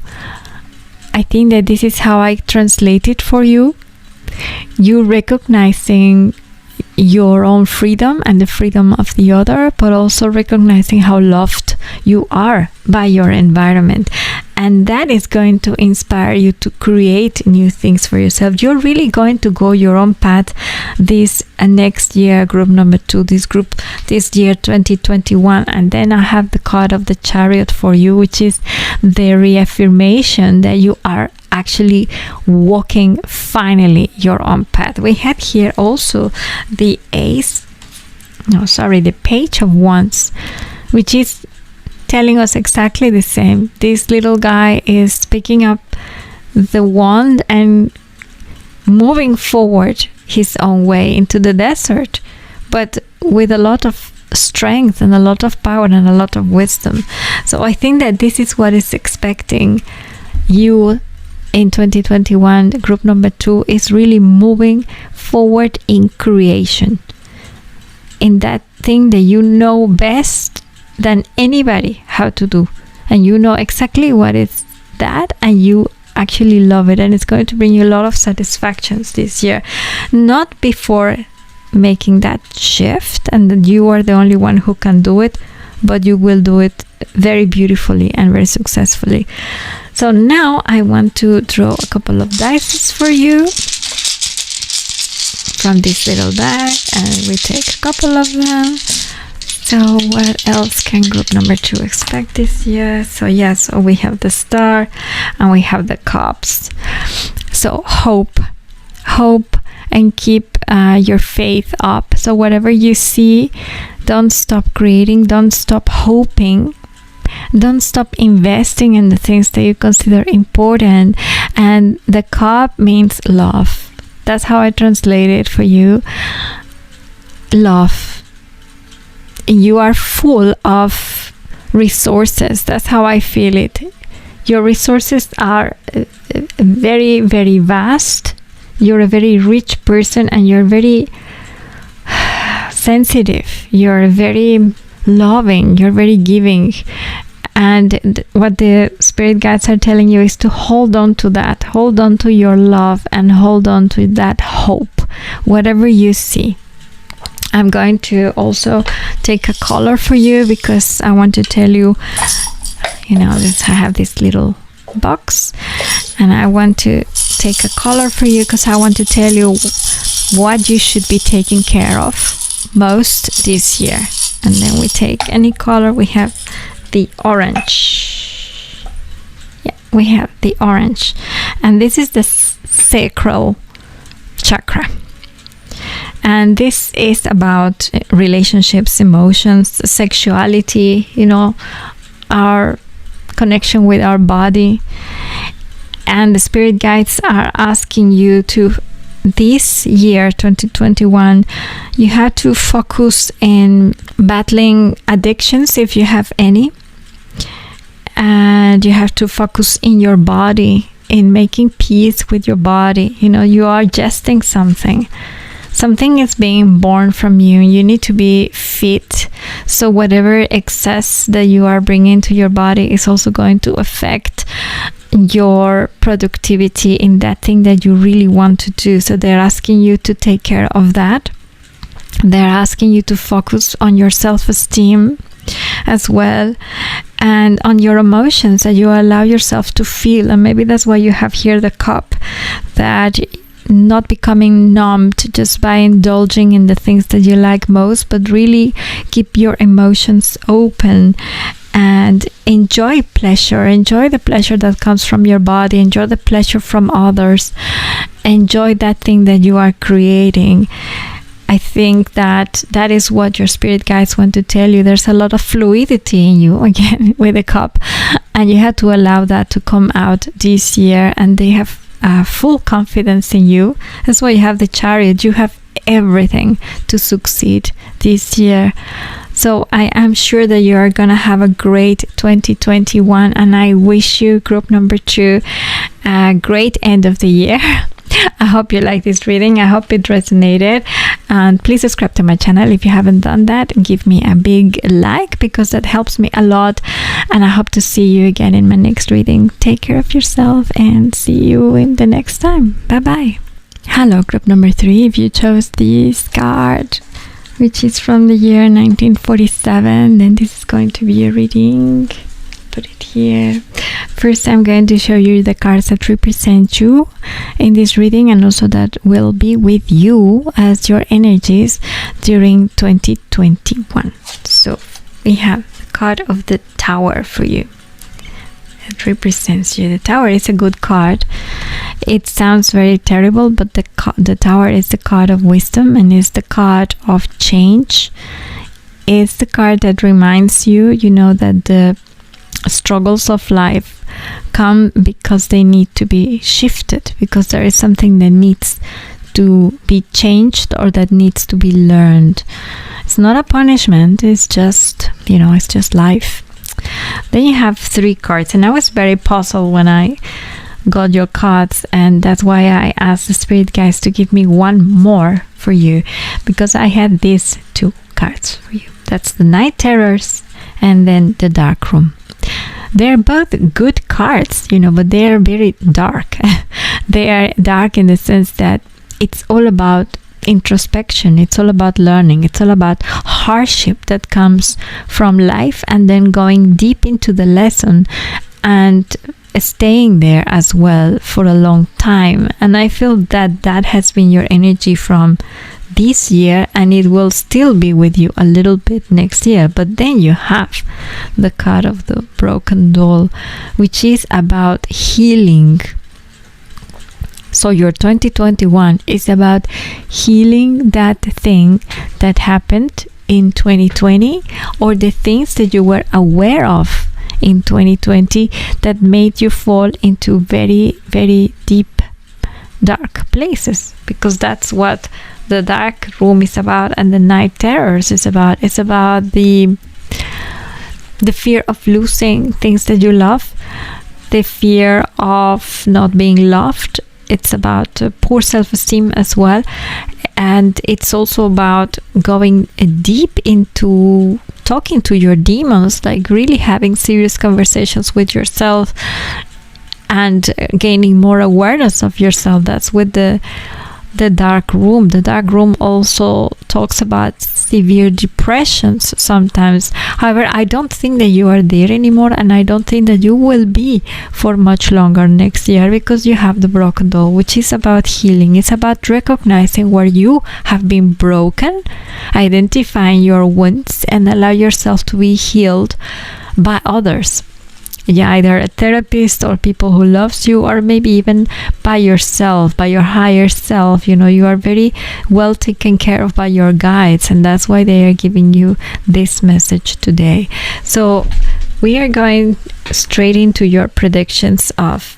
I think that this is how I translate it for you. You recognizing your own freedom and the freedom of the other, but also recognizing how loved you are by your environment. And that is going to inspire you to create new things for yourself. You're really going to go your own path this next year, group number 2, this year 2021. And then I have the card of the Chariot for you, which is the reaffirmation that you are actually walking finally your own path. We had here also the Page of Wands, which is telling us exactly the same. This little guy is picking up the wand and moving forward his own way into the desert, but with a lot of strength and a lot of power and a lot of wisdom. So I think that this is what is expecting you in 2021. Group number 2 is really moving forward in creation, in that thing that you know best than anybody how to do, and you know exactly what is that, and you actually love it, and it's going to bring you a lot of satisfactions this year. Not before making that shift, and that you are the only one who can do it, but you will do it very beautifully and very successfully. So now I want to draw a couple of dice for you from this little bag, and we take a couple of them. So what else can group number 2 expect this year? So yes, we have the Star and we have the Cups. So hope, and keep your faith up. So whatever you see, don't stop creating, don't stop hoping, don't stop investing in the things that you consider important. And the Cup means love. That's how I translate it for you. Love. You are full of resources. That's how I feel it. Your resources are very, very vast. You're a very rich person, and you're very sensitive. You're very loving. You're very giving. And what the spirit guides are telling you is to hold on to that. Hold on to your love and hold on to that hope, whatever you see. I'm going to also take a color for you, because I want to tell you, I have this little box, and I want to take a color for you because I want to tell you what you should be taking care of most this year. And then we take any color. We have the orange. Yeah, we have the orange, and this is the sacral chakra. And this is about relationships, emotions, sexuality, our connection with our body. And the spirit guides are asking you to, this year 2021, you have to focus in battling addictions if you have any. And you have to focus in your body, in making peace with your body. You are gesting something. Something is being born from you. You need to be fit. So whatever excess that you are bringing to your body is also going to affect your productivity in that thing that you really want to do. So they're asking you to take care of that. They're asking you to focus on your self-esteem as well, and on your emotions, that you allow yourself to feel. And maybe that's why you have here the Cup, that not becoming numbed just by indulging in the things that you like most, but really keep your emotions open and enjoy pleasure. Enjoy the pleasure that comes from your body. Enjoy the pleasure from others. Enjoy that thing that you are creating. I think that is what your spirit guides want to tell you. There's a lot of fluidity in you, again, with the Cup, and you have to allow that to come out this year. And they have full confidence in you. That's why you have the Chariot. You have everything to succeed this year. So I am sure that you are gonna have a great 2021, and I wish you, group number 2, a great end of the year. I hope you like this reading. I hope it resonated, and please subscribe to my channel if you haven't done that, and give me a big like, because that helps me a lot. And I hope to see you again in my next reading. Take care of yourself, and see you in the next time. Bye bye. Hello, group number 3. If you chose this card, which is from the year 1947, then this is going to be a reading. Put it here. First, I'm going to show you the cards that represent you in this reading, and also that will be with you as your energies during 2021. So we have the card of the Tower for you. It represents you. The Tower is a good card. It sounds very terrible, but the Tower is the card of wisdom, and is the card of change. It's the card that reminds you, that the struggles of life come because they need to be shifted, because there is something that needs to be changed or that needs to be learned. It's not a punishment, it's just it's just life. Then you have 3 cards, and I was very puzzled when I got your cards, and that's why I asked the spirit guides to give me one more for you, because I had these 2 cards for you. That's the Night Terrors and then the Dark Room. They're both good cards, but they are very dark. They are dark in the sense that it's all about introspection, it's all about learning, it's all about hardship that comes from life, and then going deep into the lesson and staying there as well for a long time. And I feel that that has been your energy from this year, and it will still be with you a little bit next year. But then you have the card of the Broken Doll, which is about healing. So your 2021 is about healing that thing that happened in 2020, or the things that you were aware of in 2020 that made you fall into very, very deep, dark places, because that's what the Dark Room is about, and the Night Terrors is about. It's about the fear of losing things that you love, the fear of not being loved. It's about poor self-esteem as well, and it's also about going deep into talking to your demons, like really having serious conversations with yourself and gaining more awareness of yourself. That's with the Dark Room. The Dark Room also talks about severe depressions sometimes. However, I don't think that you are there anymore, and I don't think that you will be for much longer next year, because you have the Broken Doll, which is about healing. It's about recognizing where you have been broken, identifying your wounds, and allow yourself to be healed by others. Yeah, either a therapist or people who loves you, or maybe even by yourself, by your higher self. You are very well taken care of by your guides, and that's why they are giving you this message today. So we are going straight into your predictions of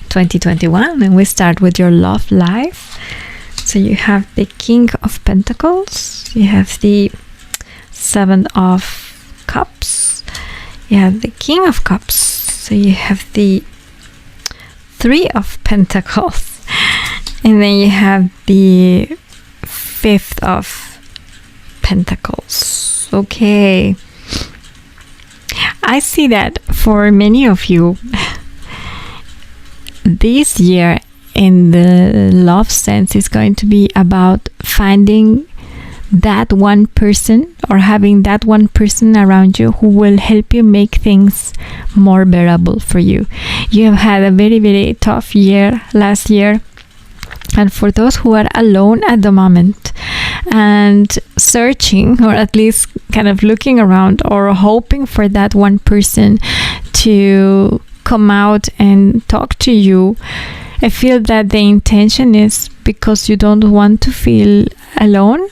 2021, and we start with your love life. So you have the King of Pentacles, you have the 7 of Cups, you have the King of Cups, so you have the 3 of Pentacles, and then you have the 5th of Pentacles. Okay, I see that for many of you, this year in the love sense is going to be about finding that one person, or having that one person around you who will help you make things more bearable for you. You have had a very, very tough year last year, and for those who are alone at the moment and searching, or at least kind of looking around or hoping for that one person to come out and talk to you, I feel that the intention is because you don't want to feel alone.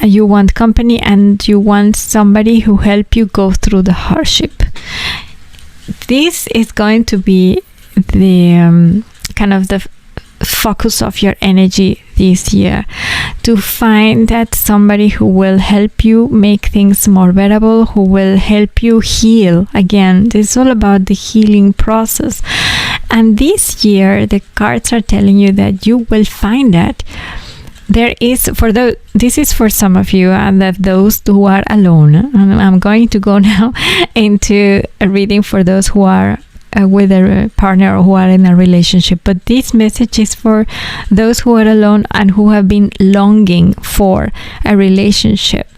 You want company, and you want somebody who help you go through the hardship. This is going to be the kind of the focus of your energy this year, to find that somebody who will help you make things more bearable, who will help you heal. Again, this is all about the healing process. And this year the cards are telling you that you will find that there is, this is for some of you, and that those who are alone. And I'm going to go now into a reading for those who are with a partner or who are in a relationship, but this message is for those who are alone and who have been longing for a relationship.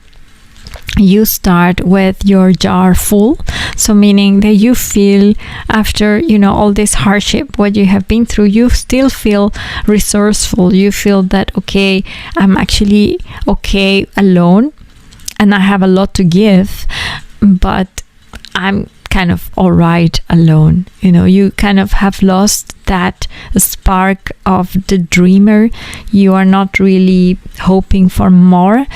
You start with your jar full, so meaning that you feel after all this hardship, what you have been through, you still feel resourceful. You feel that, okay, I'm actually okay alone and I have a lot to give, but I'm kind of all right alone. You kind of have lost that spark of the dreamer. You are not really hoping for more.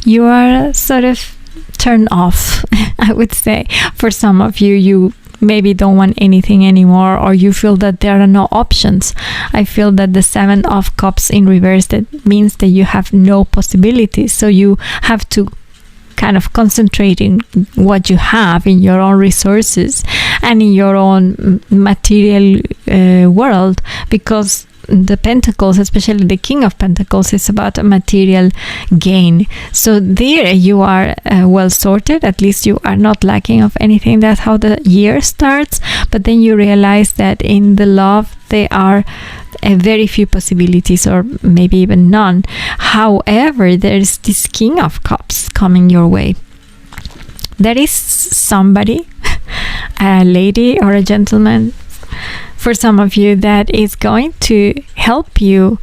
You are sort of turned off, I would say. For some of you, you maybe don't want anything anymore, or you feel that there are no options. I feel that the 7 of Cups in reverse, that means that you have no possibilities. So you have to kind of concentrate in what you have, in your own resources and in your own material world, because the Pentacles, especially the King of Pentacles, is about a material gain. So there you are well sorted. At least you are not lacking of anything. That's how the year starts. But then you realize that in the love there are very few possibilities, or maybe even none. However, there's this King of Cups coming your way. There is somebody, a lady or a gentleman, for some of you, that is going to help you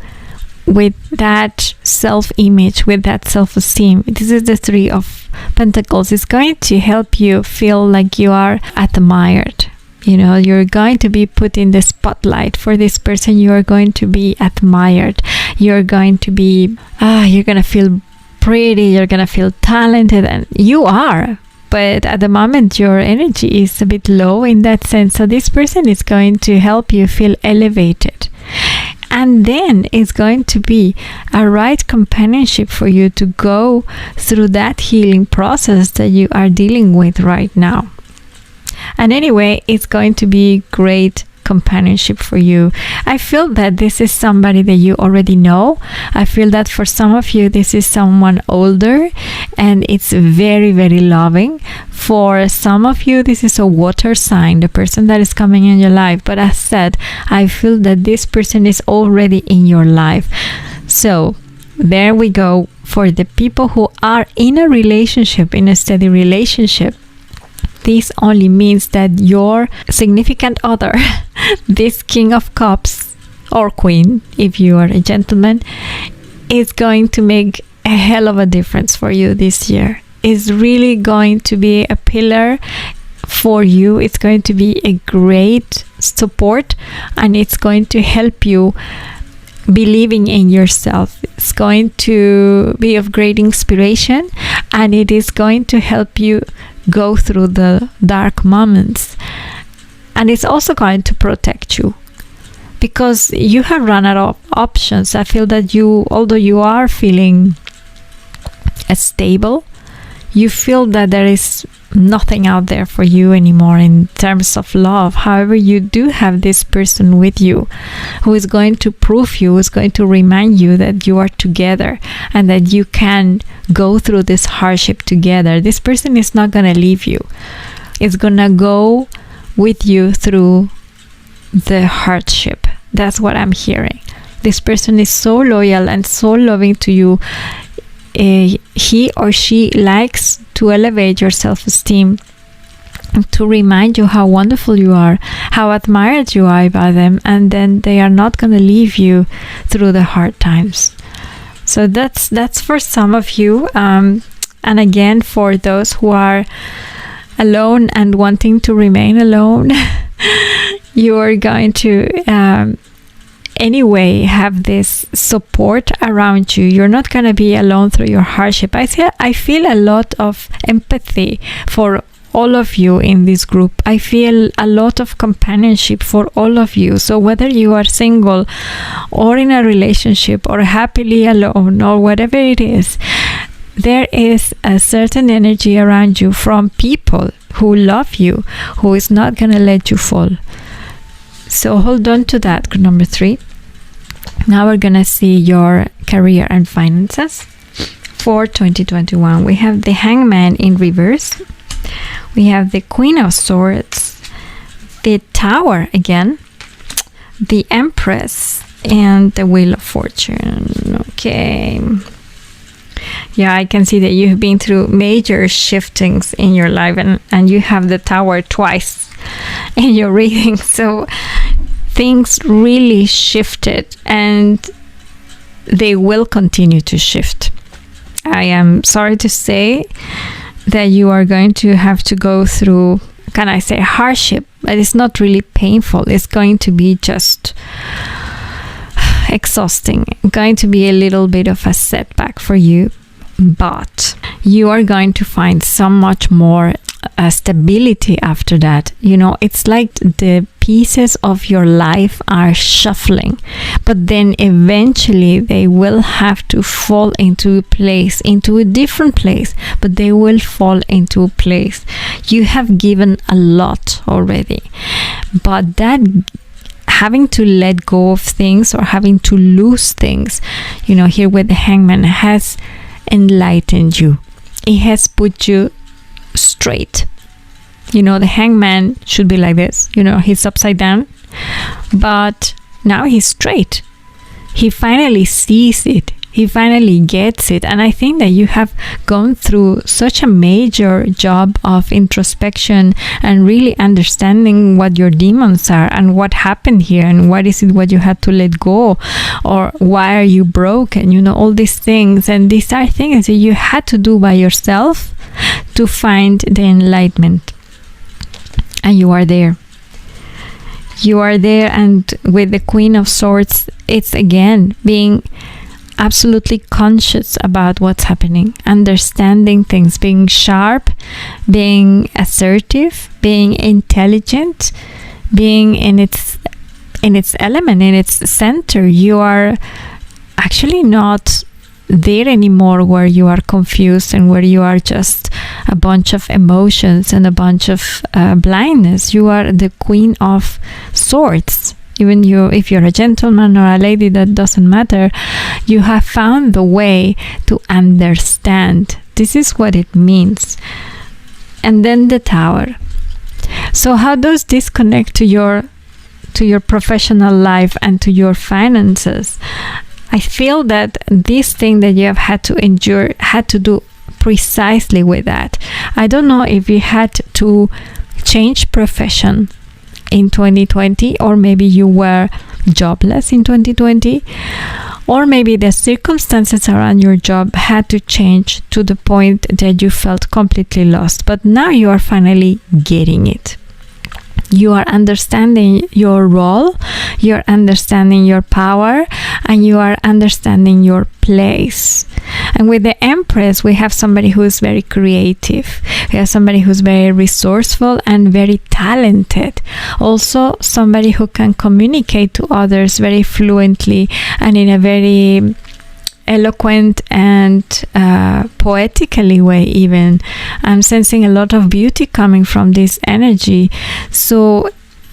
with that self-image, with that self-esteem. This is the 3 of Pentacles. It's going to help you feel like you are admired. You're going to be put in the spotlight. For this person, you are going to be admired. You're going to be, you're going to feel pretty. You're going to feel talented, and you are. But at the moment, your energy is a bit low in that sense. So this person is going to help you feel elevated. And then it's going to be a right companionship for you to go through that healing process that you are dealing with right now. And anyway, it's going to be great companionship for you. I feel that this is somebody that you already know. I feel that for some of you, this is someone older, and it's very, very loving. For some of you, this is a water sign, the person that is coming in your life. But as said, I feel that this person is already in your life. So there we go. For the people who are in a relationship, in a steady relationship, this only means that your significant other, this King of Cups or Queen, if you are a gentleman, is going to make a hell of a difference for you this year. Is really going to be a pillar for you. It's going to be a great support, and it's going to help you believing in yourself. It's going to be of great inspiration, and it is going to help you go through the dark moments. And it's also going to protect you, because you have run out of options. I feel that you, although you are feeling stable, you feel that there is nothing out there for you anymore in terms of love. However, you do have this person with you who is going to prove you, is going to remind you that you are together and that you can go through this hardship together. This person is not going to leave you. It's going to go with you through the hardship. That's what I'm hearing. This person is so loyal and so loving to you. He or she likes to elevate your self-esteem, to remind you how wonderful you are, how admired you are by them, and then they are not going to leave you through the hard times. So that's for some of you, and again, for those who are alone and wanting to remain alone, you are going to anyway have this support around you. You're not going to be alone through your hardship. I feel a lot of empathy for all of you in this group. I feel a lot of companionship for all of you. So whether you are single or in a relationship or happily alone or whatever it is, there is a certain energy around you from people who love you, who is not going to let you fall. So hold on to that, number 3. Now we're going to see your career and finances for 2021. We have the Hangman in reverse. We have the Queen of Swords, the Tower again, the Empress, and the Wheel of Fortune. Okay. Yeah, I can see that you've been through major shiftings in your life, and you have the Tower twice in your reading. So things really shifted, and they will continue to shift. I am sorry to say that you are going to have to go through, can I say, hardship, but it's not really painful. It's going to be just exhausting, going to be a little bit of a setback for you, but you are going to find so much more stability after that. You know, it's like the pieces of your life are shuffling, but then eventually they will have to fall into place, into a different place, but they will fall into place. You have given a lot already, but that having to let go of things or having to lose things, you know, here with the Hangman, has enlightened you. It has put you straight. You know, the Hangman should be like this, you know, he's upside down, but now he's straight. He finally sees it. He finally gets it. And I think that you have gone through such a major job of introspection and really understanding what your demons are and what happened here and what is it what you had to let go, or why are you broken, you know, all these things. And these are things that you had to do by yourself to find the enlightenment. And you are there. You are there. And with the Queen of Swords, it's again being absolutely conscious about what's happening, understanding things, being sharp, being assertive, being intelligent, being in its element, in its center. You are actually not there anymore where you are confused and where you are just a bunch of emotions and a bunch of blindness. You are the Queen of Swords. Even you, if you're a gentleman or a lady, that doesn't matter. You have found the way to understand. This is what it means. And then the Tower. So how does this connect to your professional life and to your finances? I feel that this thing that you have had to endure had to do precisely with that. I don't know if you had to change profession in 2020, or maybe you were jobless in 2020, or maybe the circumstances around your job had to change to the point that you felt completely lost. But now you are finally getting it. You are understanding your role, you're understanding your power, and you are understanding your place. And with the Empress, we have somebody who is very creative. We have somebody who's very resourceful and very talented. Also, somebody who can communicate to others very fluently and in a very eloquent and poetically way. Even I'm sensing a lot of beauty coming from this energy. So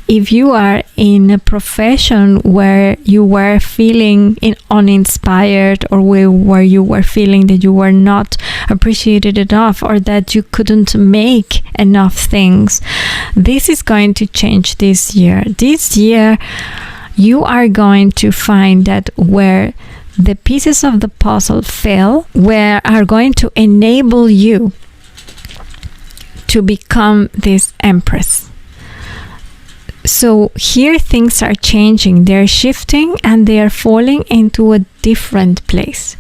if you are in a profession where you were feeling uninspired, or where you were feeling that you were not appreciated enough, or that you couldn't make enough things, this is going to change this year. This year you are going to find that where the pieces of the puzzle fell, where are going to enable you to become this Empress. So here things are changing, they're shifting, and they are falling into a different place.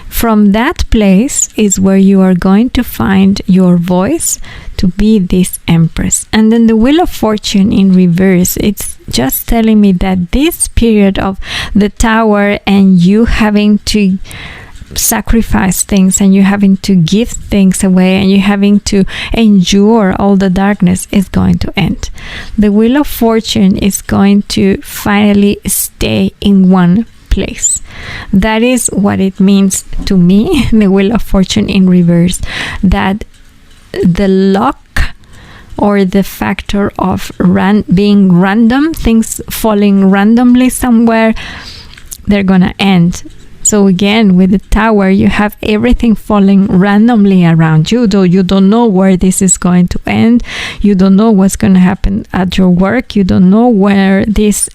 From that place is where you are going to find your voice to be this Empress. And then the Wheel of Fortune in reverse, it's just telling me that this period of the Tower and you having to sacrifice things and you're having to give things away and you're having to endure all the darkness is going to end. The Wheel of Fortune is going to finally stay in one place. That is what it means to me, the Wheel of Fortune in reverse, that the luck or the factor of being random, things falling randomly somewhere, they're gonna end. So again, with the Tower, you have everything falling randomly around you, though you don't know where this is going to end. You don't know what's going to happen at your work. You don't know where this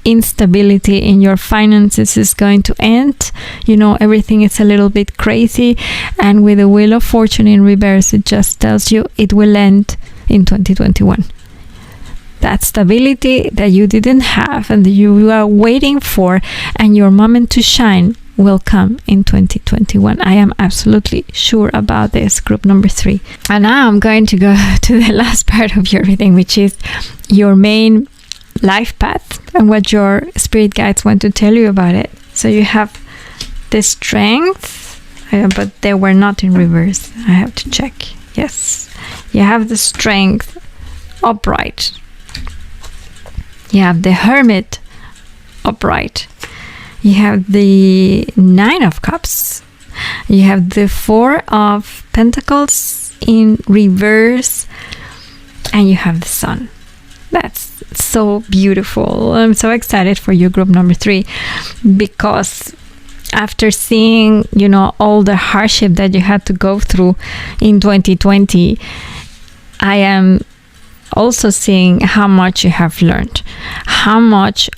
instability in your finances is going to end. You know, everything is a little bit crazy. And with the Wheel of Fortune in reverse, it just tells you it will end in 2021. That stability that you didn't have and that you are waiting for, and your moment to shine will come in 2021. I am absolutely sure about this, group number 3. And now I'm going to go to the last part of your reading, which is your main life path and what your spirit guides want to tell you about it. So you have the Strength, but they were not in reverse. I have to check. Yes, you have the Strength upright. You have the Hermit upright. You have the 9 of Cups. You have the 4 of Pentacles in reverse. And you have the Sun. That's so beautiful. I'm so excited for you, group number 3, because after seeing, you know, all the hardship that you had to go through in 2020, I am also seeing how much you have learned, how much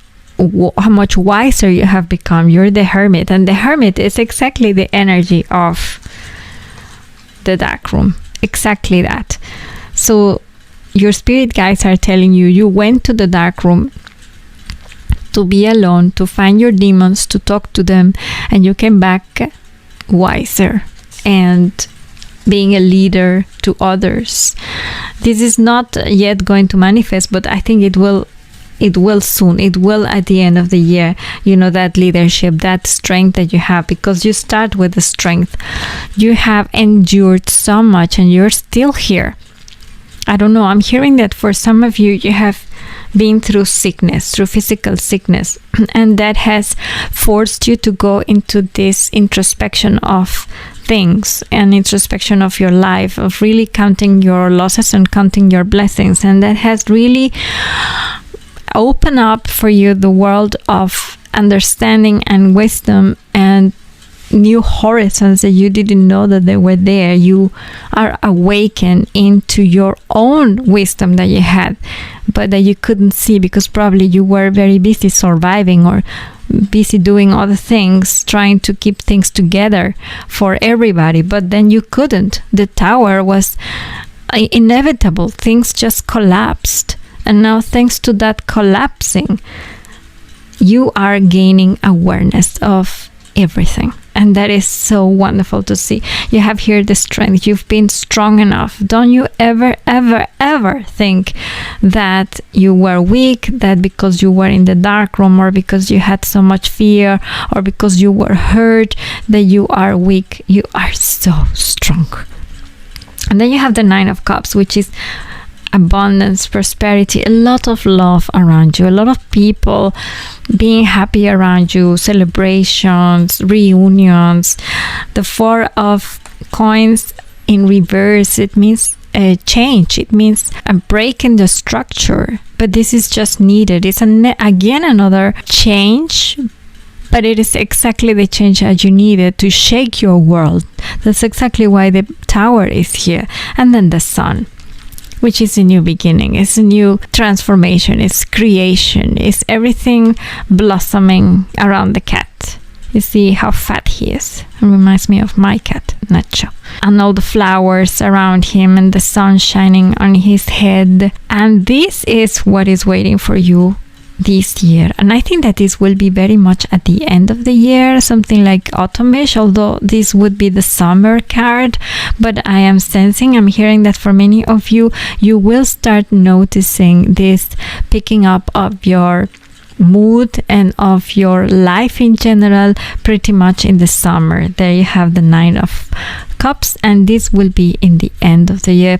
wiser you have become. You're the Hermit, and the Hermit is exactly the energy of the dark room, exactly that. So your spirit guides are telling you, you went to the dark room to be alone, to find your demons, to talk to them, and you came back wiser and being a leader to others. This is not yet going to manifest, but I think it will soon. It will at the end of the year. You know, that leadership, that strength that you have, because you start with the strength. You have endured so much and you're still here. I don't know, I'm hearing that for some of you, you have been through sickness, through physical sickness, and that has forced you to go into this introspection of things and introspection of your life, of really counting your losses and counting your blessings, and that has really opened up for you the world of understanding and wisdom and new horizons that you didn't know that they were there. You are awakened into your own wisdom that you had, but that you couldn't see because probably you were very busy surviving or busy doing other things, trying to keep things together for everybody, but then you couldn't. The Tower was inevitable. Things just collapsed, and now thanks to that collapsing, you are gaining awareness of everything. And that is so wonderful to see. You have here the strength. You've been strong enough. Don't you ever, ever, ever think that you were weak, that because you were in the dark room or because you had so much fear or because you were hurt, that you are weak. You are so strong. And then you have the 9 of Cups, which is abundance, prosperity, a lot of love around you, a lot of people being happy around you, celebrations, reunions. The 4 of Coins in reverse, it means a change. It means a break in the structure, but this is just needed. It's again another change, but it is exactly the change that you needed to shake your world. That's exactly why the Tower is here. And then the Sun, which is a new beginning, it's a new transformation, it's creation, it's everything blossoming around the cat. You see how fat he is. It reminds me of my cat, Nacho. And all the flowers around him and the sun shining on his head. And this is what is waiting for you this year. And I think that this will be very much at the end of the year, something like autumnish, although this would be the summer card. But I am sensing, I'm hearing that for many of you, you will start noticing this picking up of your mood and of your life in general pretty much in the summer. There you have the Nine of Cups, and this will be in the end of the year.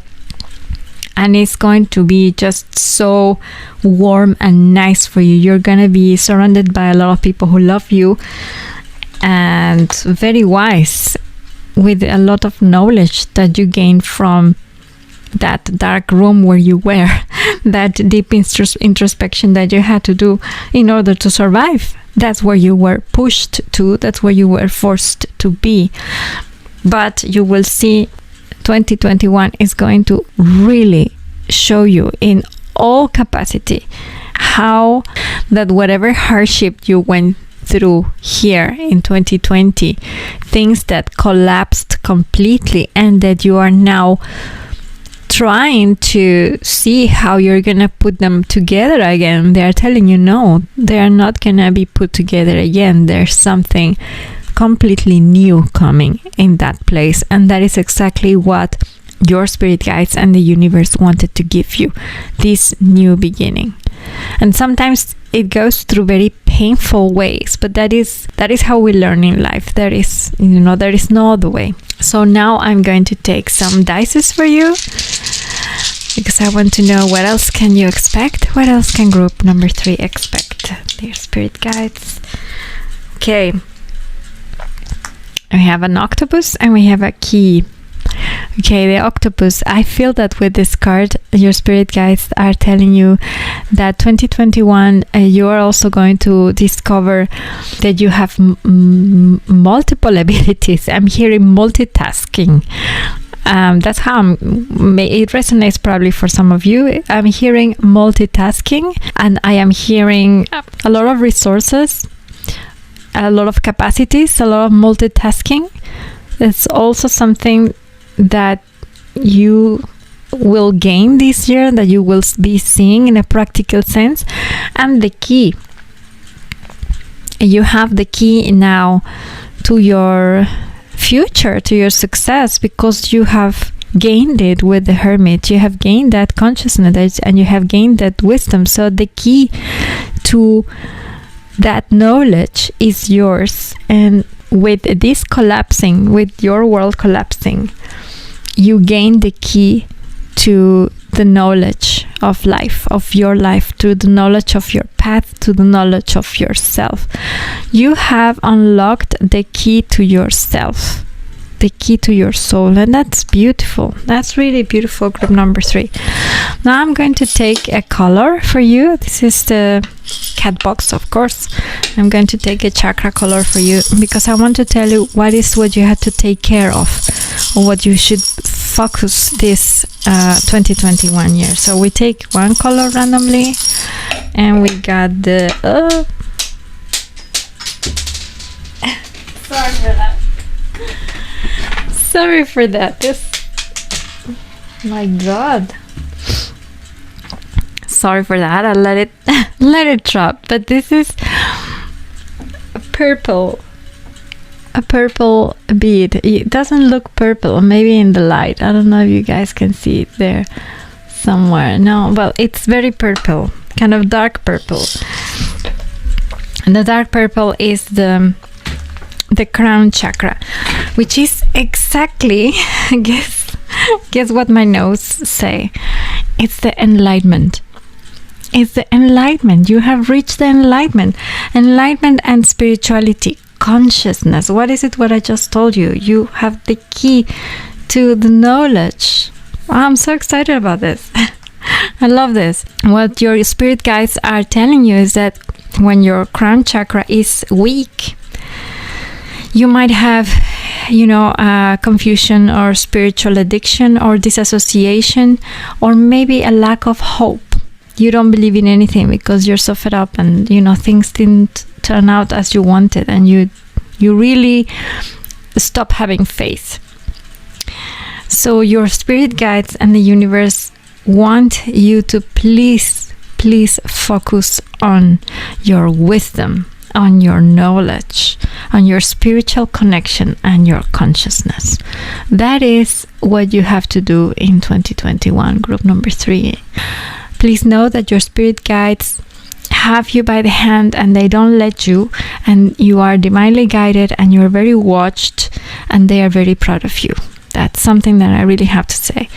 And it's going to be just so warm and nice for you. You're going to be surrounded by a lot of people who love you and very wise, with a lot of knowledge that you gained from that dark room where you were, that deep introspection that you had to do in order to survive. That's where you were pushed to, that's where you were forced to be. But you will see 2021 is going to really show you in all capacity how that whatever hardship you went through here in 2020, things that collapsed completely and that you are now trying to see how you're gonna put them together again, they are telling you no, they are not gonna be put together again. There's something completely new coming in that place, and that is exactly what your spirit guides and the universe wanted to give you, this new beginning. And sometimes it goes through very painful ways, but that is how we learn in life. There is no other way. So now I'm going to take some dices for you, because I want to know what else can you expect. What else can group number 3 expect, dear spirit guides? Okay, we have an octopus and we have a key. Okay, the octopus. I feel that with this card, your spirit guides are telling you that 2021, you are also going to discover that you have multiple abilities. I'm hearing multitasking. That's how it resonates probably for some of you. I'm hearing multitasking, and I am hearing a lot of resources, a lot of capacities, a lot of multitasking. It's also something that you will gain this year, that you will be seeing in a practical sense. And the key, you have the key now to your future, to your success, because you have gained it with the Hermit. You have gained that consciousness and you have gained that wisdom. So the key to that knowledge is yours. And with this collapsing, with your world collapsing, you gain the key to the knowledge of life, of your life, to the knowledge of your path, to the knowledge of yourself. You have unlocked the key to yourself, the key to your soul, and that's beautiful. That's really beautiful, group number 3. Now I'm going to take a color for you. This is the cat box, of course. I'm going to take a chakra color for you, because I want to tell you what you have to take care of, or what you should focus this 2021 year. So we take one color randomly, and we got the sorry for that. My God. Sorry for that. I let it drop. But this is a purple bead. It doesn't look purple. Maybe in the light. I don't know if you guys can see it there somewhere. No, well, it's very purple, kind of dark purple. And the dark purple is the crown chakra, which is exactly guess what my notes say. It's the enlightenment. It's the enlightenment. You have reached the enlightenment and spirituality, consciousness. What is it what I just told you? You have the key to the knowledge. I'm so excited about this. I love this. What your spirit guides are telling you is that when your crown chakra is weak, you might have, confusion or spiritual addiction or disassociation, or maybe a lack of hope. You don't believe in anything because you're so fed up and, things didn't turn out as you wanted, and you really stop having faith. So your spirit guides and the universe want you to please focus on your wisdom, on your knowledge, on your spiritual connection and your consciousness. That is what you have to do in 2021, group number 3. Please know that your spirit guides have you by the hand and they don't let you, and you are divinely guided and you're very watched and they are very proud of you. That's something that I really have to say.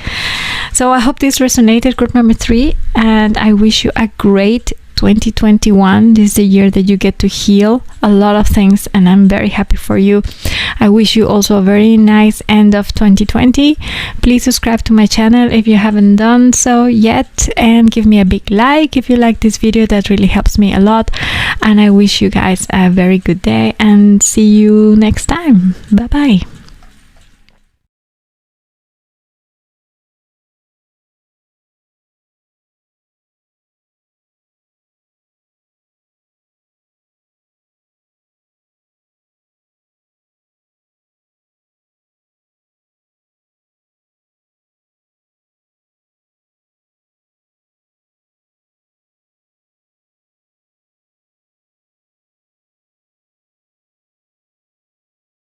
So I hope this resonated, group number 3, and I wish you a great 2021. This is the year that you get to heal a lot of things, and I'm very happy for you. I wish you also a very nice end of 2020. Please subscribe to my channel if you haven't done so yet, and give me a big like if you like this video. That really helps me a lot. And I wish you guys a very good day, and see you next time. Bye bye.